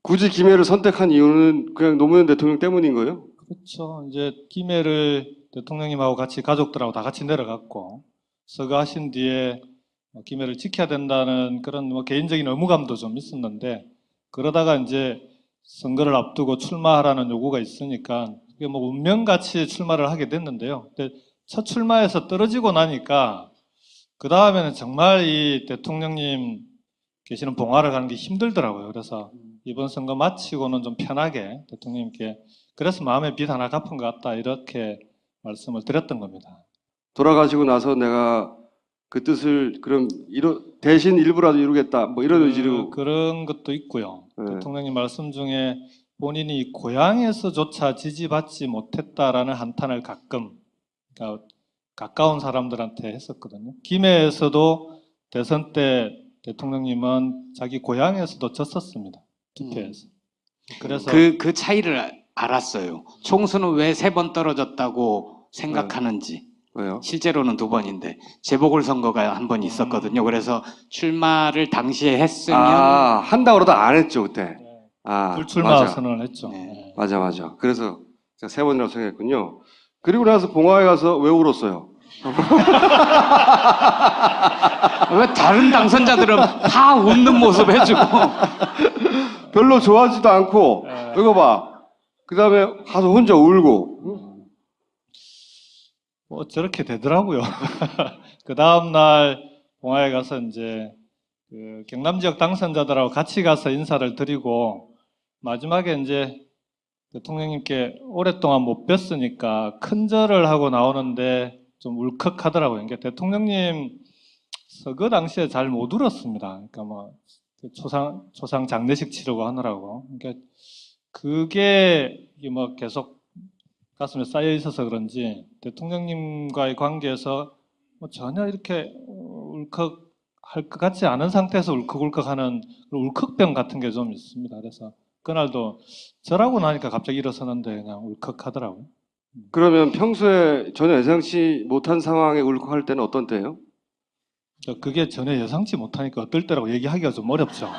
굳이 김해를 선택한 이유는 그냥 노무현 대통령 때문인 거예요? 그렇죠. 이제 김해를 대통령님하고 같이 가족들하고 다 같이 내려갔고 서거하신 뒤에 김해를 지켜야 된다는 그런 뭐 개인적인 의무감도 좀 있었는데, 그러다가 이제 선거를 앞두고 출마하라는 요구가 있으니까 그게 뭐 운명같이 출마를 하게 됐는데요. 근데 첫 출마에서 떨어지고 나니까 그 다음에는 정말 이 대통령님 계시는 봉화를 가는 게 힘들더라고요. 그래서 이번 선거 마치고는 좀 편하게 대통령님께 그래서 마음에 빚 하나 갚은 것 같다 이렇게 말씀을 드렸던 겁니다. 돌아가시고 나서 내가 그 뜻을 그럼 대신 일부라도 이루겠다 뭐 이런 의지로. 그런 것도 있고요. 네. 대통령님 말씀 중에 본인이 고향에서조차 지지받지 못했다라는 한탄을 가끔 그러니까 가까운 사람들한테 했었거든요. 김해에서도 대선 때 대통령님은 자기 고향에서도 졌었습니다. 투표에서. 그래서 그 차이를 알았어요. 총수는 왜 3번 떨어졌다고 생각하는지. 왜요? 실제로는 2번인데 재보궐선거가 한 번 있었거든요. 그래서 출마를 당시에 했으면 한다 그러다 안 했죠 그때. 불출마 맞아. 선언을 했죠. 네. 맞아. 그래서 제가 3번이라고 생각했군요. 그리고 나서 봉화에 가서 왜 울었어요? 왜 다른 당선자들은 다 웃는 모습 해주고 별로 좋아하지도 않고 이거 봐. 그 다음에 가서 혼자 울고. 뭐 저렇게 되더라고요. 그 다음 날 봉화에 가서 이제 그 경남 지역 당선자들하고 같이 가서 인사를 드리고 마지막에 이제 대통령님께 오랫동안 못 뵀으니까 큰절을 하고 나오는데 좀 울컥하더라고요. 그러니까 대통령님 서거 당시에 잘 못 울었습니다. 그러니까 뭐 초상 장례식 치르고 하느라고. 그러니까 그게 뭐 계속 가슴에 쌓여 있어서 그런지 대통령님과의 관계에서 뭐 전혀 이렇게 울컥할 것 같지 않은 상태에서 울컥울컥하는 울컥병 같은 게 좀 있습니다. 그래서 그날도 절하고 나니까 갑자기 일어서는데 그냥 울컥하더라고요. 그러면 평소에 전혀 예상치 못한 상황에 울컥할 때는 어떤 때예요? 그게 전혀 예상치 못하니까 어떨 때라고 얘기하기가 좀 어렵죠.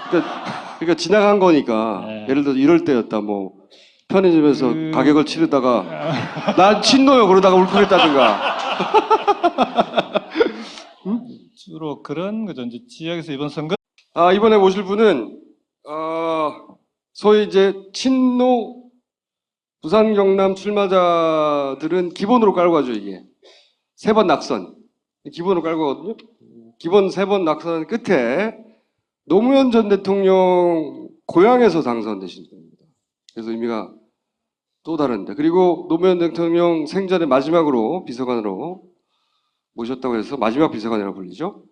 그러니까 지나간 거니까. 네. 예를 들어 이럴 때였다. 뭐 편의점에서 가격을 치르다가 난 친노요 그러다가 울컥했다든가. 주로 그런 거죠. 이제 지역에서 이번 선거 이번에 모실 분은 소위 이제 친노 부산 경남 출마자들은 기본으로 깔고 가죠. 이게 3번 낙선 기본으로 깔고 가거든요. 기본 3번 낙선 끝에 노무현 전 대통령 고향에서 당선되신 겁니다. 그래서 의미가 또 다른데, 그리고 노무현 대통령 생전에 마지막으로 비서관으로 모셨다고 해서 마지막 비서관이라고 불리죠.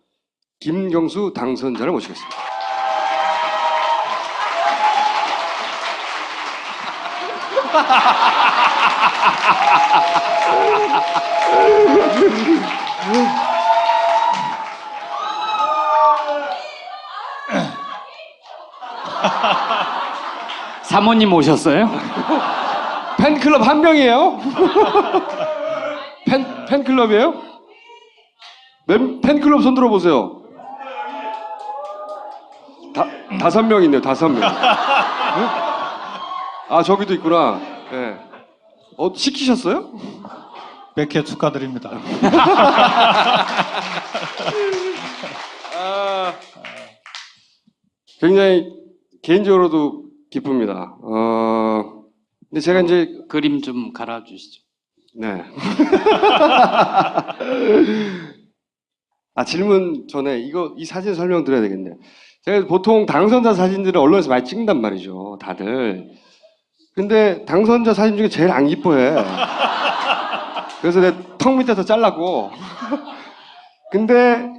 김경수 당선자를 모시겠습니다. 사모님 오셨어요? 팬클럽 한 명이에요? 팬클럽이에요? 팬클럽 손 들어보세요. 5명이네요. 5명. 아, 저기도 있구나. 예. 시키셨어요? 100회 축하드립니다. 아, 굉장히 개인적으로도 기쁩니다. 근데 제가 이제 그림 좀 갈아주시죠. 네. 아, 질문 전에 이 사진 설명드려야 되겠네. 제가 보통 당선자 사진들을 언론에서 많이 찍는단 말이죠, 다들. 근데 당선자 사진 중에 제일 안 이뻐해. 그래서 내 턱 밑에서 잘랐고. 근데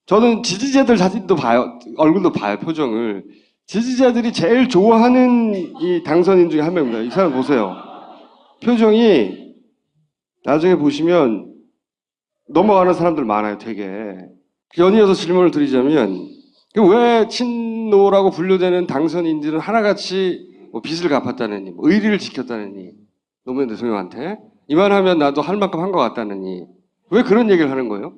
저는 지지자들 사진도 봐요. 얼굴도 봐요, 표정을. 지지자들이 제일 좋아하는 이 당선인 중에 한 명입니다. 이 사람 보세요. 표정이 나중에 보시면 넘어가는 사람들 많아요, 되게. 연이어서 질문을 드리자면, 왜 친노라고 분류되는 당선인들은 하나같이 뭐 빚을 갚았다느니, 뭐 의리를 지켰다느니, 노무현 대통령한테 이만하면 나도 할 만큼 한 것 같다느니, 왜 그런 얘기를 하는 거예요?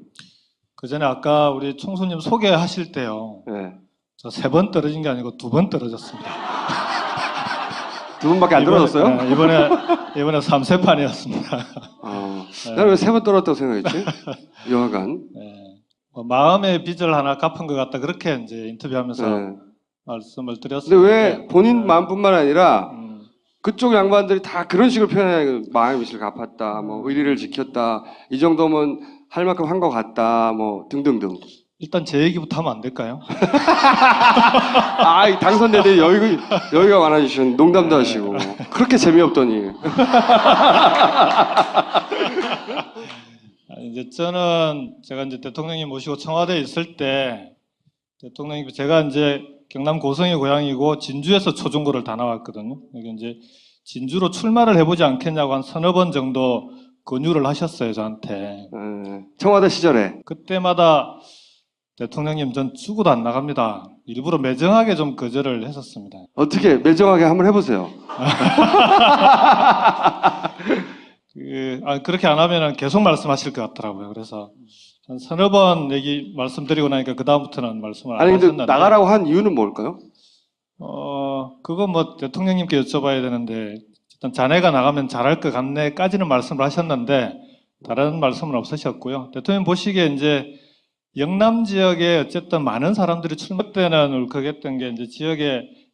그 전에 아까 우리 총수님 소개하실 때요. 네. 저 3번 떨어진 게 아니고 2번 떨어졌습니다. 두 분밖에 안 떨어졌어요? 네, 이번에 3세판이었습니다. 나는 왜 3번 떨어졌다고 생각했지? 여하간. 네. 뭐 마음의 빚을 하나 갚은 것 같다. 그렇게 이제 인터뷰하면서 네. 말씀을 드렸습니다. 근데 왜 본인 마음뿐만 아니라 그쪽 양반들이 다 그런 식으로 표현해요. 마음의 빚을 갚았다, 뭐 의리를 지켰다, 이 정도면 할 만큼 한 것 같다, 뭐 등등등. 일단 제 얘기부터 하면 안 될까요? 아, 이 당선자들이 여유가 많아지시는 농담도 하시고 그렇게 재미없더니. 이제 제가 이제 대통령님 모시고 청와대에 있을 때 대통령님 제가 이제 경남 고성이 고향이고 진주에서 초중고를 다 나왔거든요. 여기 이제 진주로 출마를 해보지 않겠냐고 한 서너 번 정도 권유를 하셨어요, 저한테. 청와대 시절에. 그때마다 대통령님 전 죽어도 안 나갑니다. 일부러 매정하게 좀 거절을 했었습니다. 어떻게 매정하게 한번 해보세요. 그렇게 안 하면 계속 말씀하실 것 같더라고요. 그래서 한 서너 번 말씀드리고 나니까 그다음부터는 말씀을 안 아니 근데 하셨는데. 나가라고 한 이유는 뭘까요? 그건 뭐 대통령님께 여쭤봐야 되는데 일단 자네가 나가면 잘할 것 같네까지는 말씀을 하셨는데 다른 말씀은 없으셨고요. 대통령 보시기에 이제 영남 지역에 어쨌든 많은 사람들이 출마 때는 울컥했던 게 이제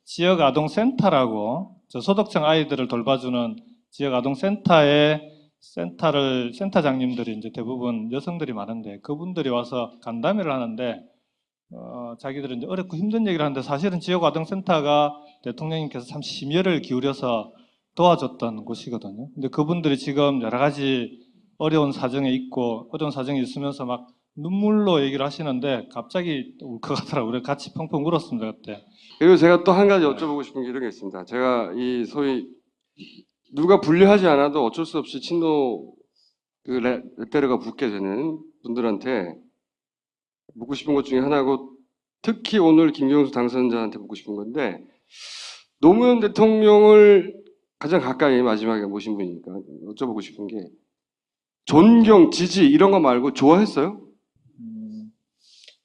지역 아동센터라고 저소득층 아이들을 돌봐주는 지역 아동센터에 센터장님들이 이제 대부분 여성들이 많은데 그분들이 와서 간담회를 하는데 자기들은 이제 어렵고 힘든 얘기를 하는데 사실은 지역 아동센터가 대통령님께서 참 심혈을 기울여서 도와줬던 곳이거든요. 근데 그분들이 지금 여러 가지 어려운 사정에 있으면서 막 눈물로 얘기를 하시는데 갑자기 울컥하더라고요. 그래서 같이 펑펑 울었습니다, 그때. 그리고 제가 또 한 가지 여쭤보고 싶은 게 이런 게 있습니다. 제가 이 소위 누가 분류하지 않아도 어쩔 수 없이 친노 레테르가 붙게 되는 분들한테 묻고 싶은 것 중에 하나고 특히 오늘 김경수 당선자한테 묻고 싶은 건데 노무현 대통령을 가장 가까이 마지막에 모신 분이니까 여쭤보고 싶은 게 존경, 지지 이런 거 말고 좋아했어요?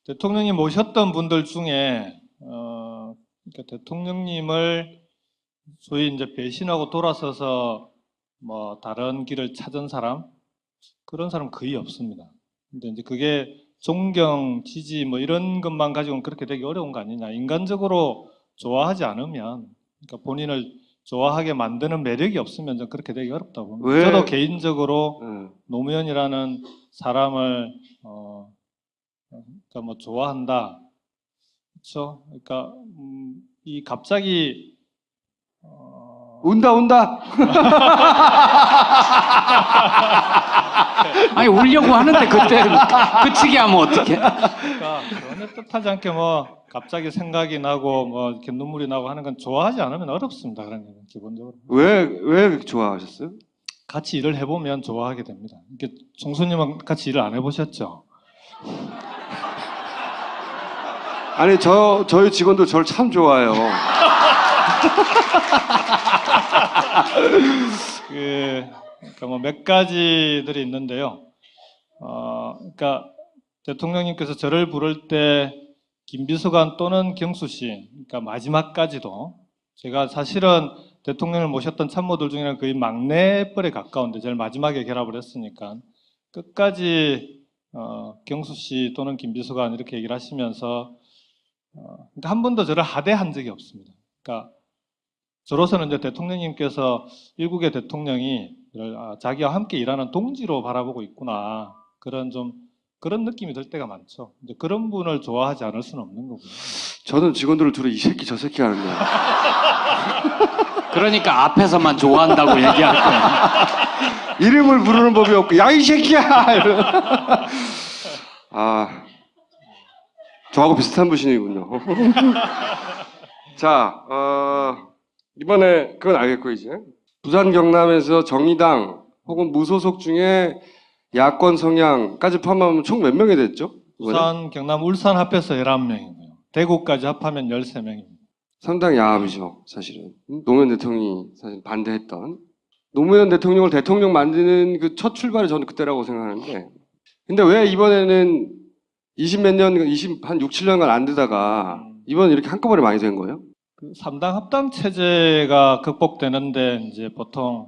대통령이 모셨던 분들 중에 그러니까 대통령님을 소위 이제 배신하고 돌아서서 뭐 다른 길을 찾은 그런 사람 거의 없습니다. 근데 이제 그게 존경, 지지 뭐 이런 것만 가지고는 그렇게 되기 어려운 거 아니냐. 인간적으로 좋아하지 않으면, 그러니까 본인을 좋아하게 만드는 매력이 없으면 좀 그렇게 되기 어렵다고 봅니다. 저도 개인적으로 노무현이라는 사람을 그러니까 뭐 좋아한다. 그렇죠? 그러니까 이 갑자기 운다. 아니 울려고 하는데 그때 그치게 하면 어떡해? 그러니까 전혀 뜻하지 않게 뭐 갑자기 생각이 나고 뭐 이렇게 눈물이 나고 하는 건 좋아하지 않으면 어렵습니다. 그런 건 기본적으로. 왜 그렇게 좋아하셨어요? 같이 일을 해보면 좋아하게 됩니다. 이렇게 총수님은 같이 일을 안 해보셨죠? 아니 저희 직원들 저를 참 좋아해요. 그러니까 뭐 몇 가지들이 있는데요. 그러니까 대통령님께서 저를 부를 때 김비서관 또는 경수 씨, 그러니까 마지막까지도 제가 사실은 대통령을 모셨던 참모들 중에는 거의 막내뻘에 가까운데 제일 마지막에 결합을 했으니까 끝까지 경수 씨 또는 김 비서관 이렇게 얘기를 하시면서 그러니까 한 번도 저를 하대한 적이 없습니다. 그러니까 저로서는 이제 대통령님께서 일국의 대통령이 자기와 함께 일하는 동지로 바라보고 있구나 그런 느낌이 들 때가 많죠. 이제 그런 분을 좋아하지 않을 수는 없는 거고요. 저는 직원들을 두루 이 새끼 저 새끼 하는데. 그러니까 앞에서만 좋아한다고 얘기할 거야. 이름을 부르는 법이 없고 야 이 새끼야. 이런. 아, 저하고 비슷한 분이군요. 자, 이번에 그건 알겠고 이제 부산 경남에서 정의당 혹은 무소속 중에 야권 성향까지 포함하면 총 몇 명이 됐죠? 이번에? 부산, 경남, 울산 합해서 11명이고요. 대구까지 합하면 13명입니다. 상당히 야합이죠, 사실은. 노무현 대통령이 사실 반대했던 노무현 대통령을 대통령 만드는 그 첫 출발이 저는 그때라고 생각하는데, 근데 왜 이번에는 20몇 년, 한 6, 7년간 안 되다가 이번에 이렇게 한꺼번에 많이 된 거예요? 그 3당 합당 체제가 극복되는데 이제 보통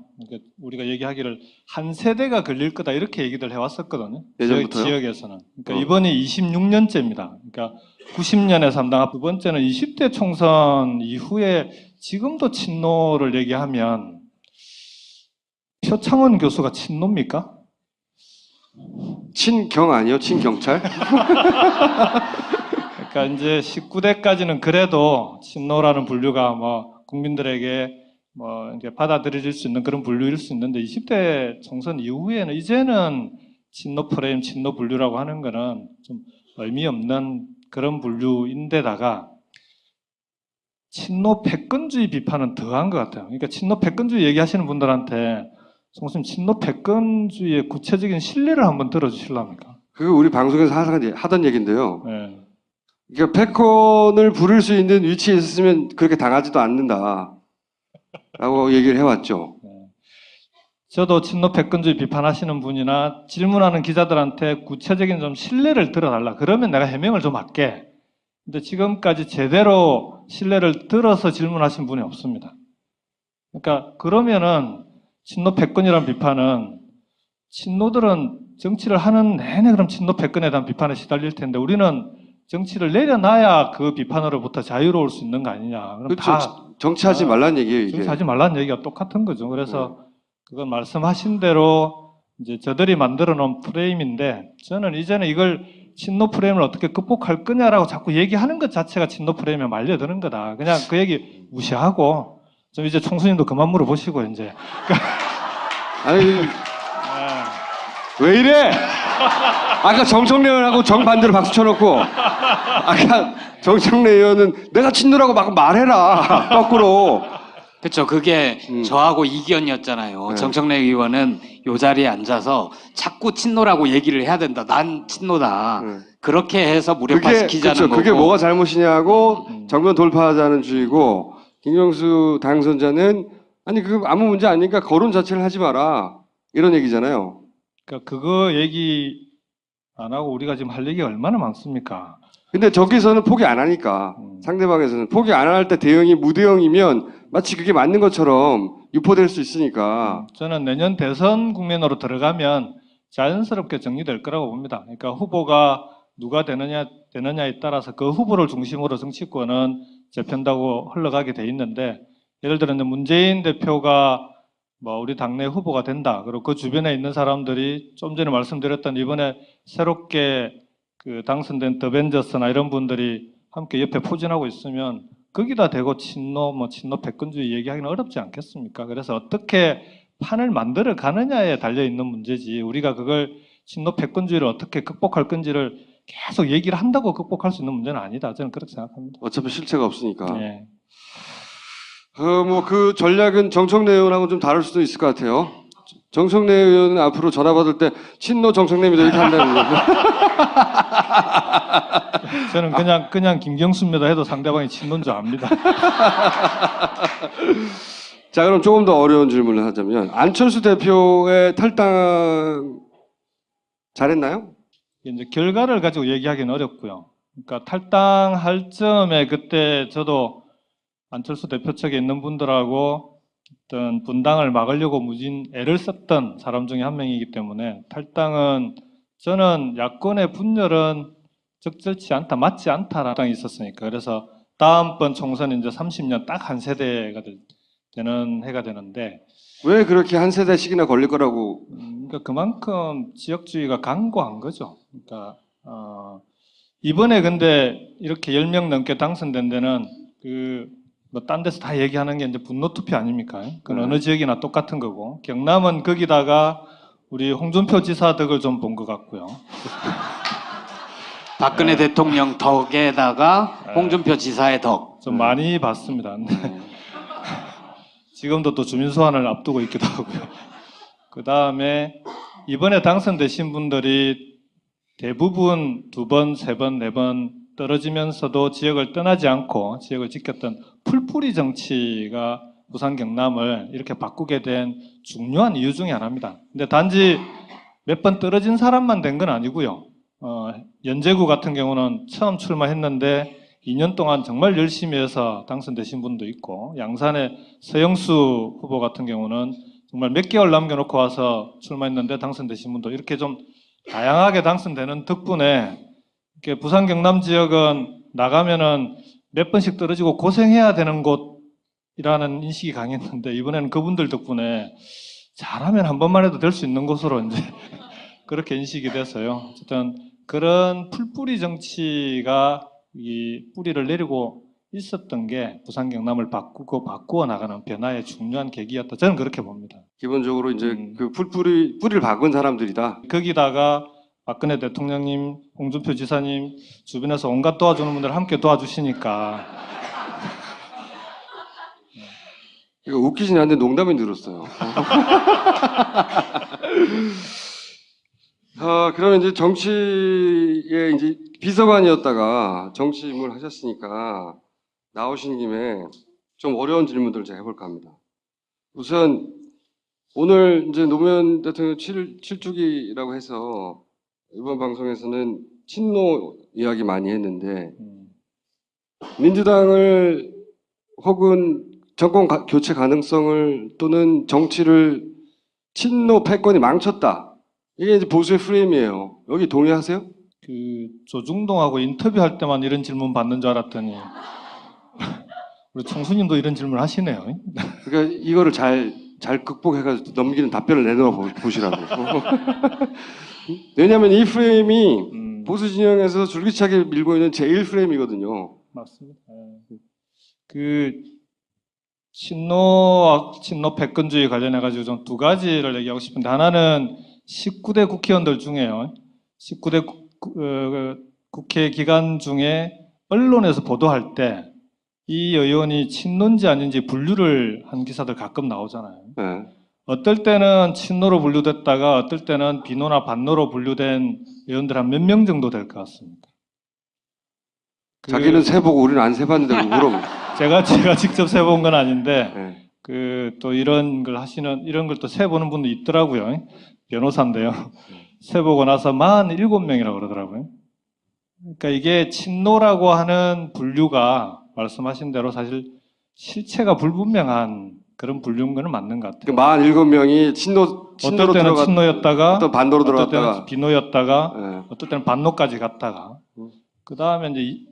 우리가 얘기하기를 한 세대가 걸릴 거다 이렇게 얘기들 해왔었거든요. 예전부터요? 지역에서는. 그러니까 이번이 26년째입니다. 그러니까 90년에 3당 합, 두 번째는 20대 총선 이후에 지금도 친노를 얘기하면 표창원 교수가 친노입니까? 친경 아니에요? 친경찰? 그러니까 이제 19대까지는 그래도 친노라는 분류가 뭐 국민들에게 뭐 이제 받아들여질 수 있는 그런 분류일 수 있는데 20대 총선 이후에는 이제는 친노 프레임, 친노 분류라고 하는 거는 좀 의미 없는 그런 분류인데다가 친노 패권주의 비판은 더한 것 같아요. 그러니까 친노 패권주의 얘기하시는 분들한테 송수님 친노 패권주의의 구체적인 실례를 한번 들어주실랍니까? 그거 우리 방송에서 하던 얘기인데요. 네. 그러니까 패권을 부릴 수 있는 위치에 있으면 그렇게 당하지도 않는다 라고 얘기를 해왔죠. 저도 친노 패권주의 비판하시는 분이나 질문하는 기자들한테 구체적인 좀 신뢰를 들어달라. 그러면 내가 해명을 좀 할게. 근데 지금까지 제대로 신뢰를 들어서 질문하신 분이 없습니다. 그러니까 그러면은 친노 패권이라는 비판은 친노들은 정치를 하는 내내 그럼 친노 패권에 대한 비판에 시달릴 텐데 우리는 정치를 내려놔야 그 비판으로부터 자유로울 수 있는 거 아니냐. 그럼 그렇죠. 다 정치하지 말라는 얘기예요, 이게. 정치하지 말라는 얘기가 똑같은 거죠. 그래서 그건 말씀하신 대로 이제 저들이 만들어 놓은 프레임인데 저는 이제는 이걸 친노 프레임을 어떻게 극복할 거냐라고 자꾸 얘기하는 것 자체가 친노 프레임에 말려드는 거다. 그냥 그 얘기 무시하고 좀 이제 총수님도 그만 물어보시고 이제 아니, 왜 이래? 아까 정청래의원하고 정반대로 박수 쳐놓고 아까 정청래 의원은 내가 친노라고 막 말해라 거꾸로. 그렇죠. 그게 저하고 이견이었잖아요. 네. 정청래 의원은 요 자리에 앉아서 자꾸 친노라고 얘기를 해야 된다. 난 친노다. 네. 그렇게 해서 무력화시키자는 그렇죠. 거고. 그게 뭐가 잘못이냐고 정면 돌파하자는 주의고, 김경수 당선자는 아니 그 아무 문제 아니니까 거론 자체를 하지 마라 이런 얘기잖아요. 그러니까 그거 얘기 안 하고 우리가 지금 할 얘기가 얼마나 많습니까? 근데 저기서는 포기 안 하니까 상대방에서는 포기 안 할 때 대응이 무대응이면 마치 그게 맞는 것처럼 유포될 수 있으니까. 저는 내년 대선 국면으로 들어가면 자연스럽게 정리될 거라고 봅니다. 그러니까 후보가 누가 되느냐에 따라서 그 후보를 중심으로 정치권은 재편다고 흘러가게 돼 있는데, 예를 들어 문재인 대표가 뭐 우리 당내 후보가 된다. 그리고 그 주변에 있는 사람들이 좀 전에 말씀드렸던 이번에 새롭게 그 당선된 더벤저스나 이런 분들이 함께 옆에 포진하고 있으면 거기다 대고 친노 패권주의 얘기하기는 어렵지 않겠습니까? 그래서 어떻게 판을 만들어 가느냐에 달려 있는 문제지 우리가 그걸 친노 패권주의를 어떻게 극복할 건지를 계속 얘기를 한다고 극복할 수 있는 문제는 아니다. 저는 그렇게 생각합니다. 어차피 실체가 없으니까. 네. 그 전략은 정청래 의원하고 좀 다를 수도 있을 것 같아요. 정청래 의원은 앞으로 전화 받을 때 친노 정청래입니다 이렇게 한다는 거죠. 저는 그냥 김경수입니다 해도 상대방이 친노인 줄 압니다. 자, 그럼 조금 더 어려운 질문을 하자면 안철수 대표의 탈당 잘했나요? 이제 결과를 가지고 얘기하기는 어렵고요. 그러니까 탈당할 점에 그때 저도 안철수 대표 측에 있는 분들하고 어떤 분당을 막으려고 무진 애를 썼던 사람 중에 한 명이기 때문에 탈당은 저는 야권의 분열은 적절치 않다, 맞지 않다라는 당이 있었으니까. 그래서 다음번 총선 이제 30년 딱 한 세대가 되는 해가 되는데 왜 그렇게 한 세대씩이나 걸릴 거라고? 그러니까 그만큼 지역주의가 강고한 거죠. 그러니까 이번에 근데 이렇게 10명 넘게 당선된 데는 뭐 딴 데서 다 얘기하는 게 이제 분노 투표 아닙니까? 그건 어느 지역이나 똑같은 거고 경남은 거기다가 우리 홍준표 지사 덕을 좀 본 것 같고요. 박근혜 대통령 덕에다가 홍준표 지사의 덕. 좀 많이 봤습니다. 근데 지금도 또 주민 소환을 앞두고 있기도 하고요. 그 다음에 이번에 당선되신 분들이 대부분 2번, 3번, 4번 떨어지면서도 지역을 떠나지 않고 지역을 지켰던 풀뿌리 정치가 부산 경남을 이렇게 바꾸게 된 중요한 이유 중에 하나입니다. 근데 단지 몇 번 떨어진 사람만 된 건 아니고요. 연제구 같은 경우는 처음 출마했는데 2년 동안 정말 열심히 해서 당선되신 분도 있고 양산의 서영수 후보 같은 경우는 정말 몇 개월 남겨놓고 와서 출마했는데 당선되신 분도 이렇게 좀 다양하게 당선되는 덕분에 이렇게 부산 경남 지역은 나가면은 몇 번씩 떨어지고 고생해야 되는 곳이라는 인식이 강했는데 이번에는 그분들 덕분에 잘하면 한 번만 해도 될 수 있는 곳으로 이제 그렇게 인식이 돼서요. 어쨌든 그런 풀뿌리 정치가 이 뿌리를 내리고 있었던 게 부산 경남을 바꾸어 나가는 변화의 중요한 계기였다. 저는 그렇게 봅니다. 기본적으로 이제 그 뿌리를 박은 사람들이다. 거기다가 박근혜 대통령님, 홍준표 지사님 주변에서 온갖 도와주는 분들 함께 도와주시니까 이거 웃기진 않는데 농담이 늘었어요. 그러면 이제 정치에 이제 비서관이었다가 정치 인물 하셨으니까 나오신 김에 좀 어려운 질문들을 제가 해볼까 합니다. 우선 오늘 이제 노무현 대통령 7주기라고 해서 이번 방송에서는 친노 이야기 많이 했는데 민주당을 혹은 정권 교체 가능성을 또는 정치를 친노 패권이 망쳤다. 이게 이제 보수의 프레임이에요. 여기 동의하세요? 조중동하고 인터뷰할 때만 이런 질문 받는 줄 알았더니 우리 총수님도 이런 질문 하시네요. 그러니까 이거를 잘 극복해가지고 넘기는 답변을 내놓아 보시라고. 왜냐하면 이 프레임이 보수 진영에서 줄기차게 밀고 있는 제1 프레임이거든요. 맞습니다. 친노 패권주의 관련해가지고 좀 2가지를 얘기하고 싶은데 하나는 19대 국회의원들 중에요. 19대 국회 기간 중에 언론에서 보도할 때 이 의원이 친노인지 아닌지 분류를 한 기사들 가끔 나오잖아요. 네. 어떨 때는 친노로 분류됐다가 어떨 때는 비노나 반노로 분류된 의원들 한 몇 명 정도 될 것 같습니다. 자기는 세보고 우리는 안 세봤는데 왜 물어보고. 제가 직접 세본 건 아닌데 네. 또 이런 걸 또 세보는 분도 있더라고요. 변호사인데요. 세보고 나서 47명이라고 그러더라고요. 그러니까 이게 친노라고 하는 분류가 말씀하신 대로 사실 실체가 불분명한 그런 분류인 건 맞는 것 같아요. 그 47명이 친노로 어떨 때는 친노였다가 어떤 반노로 어떨 들어갔다가 때는 비노였다가 네. 어떨 때는 반노까지 갔다가 그 다음에 이제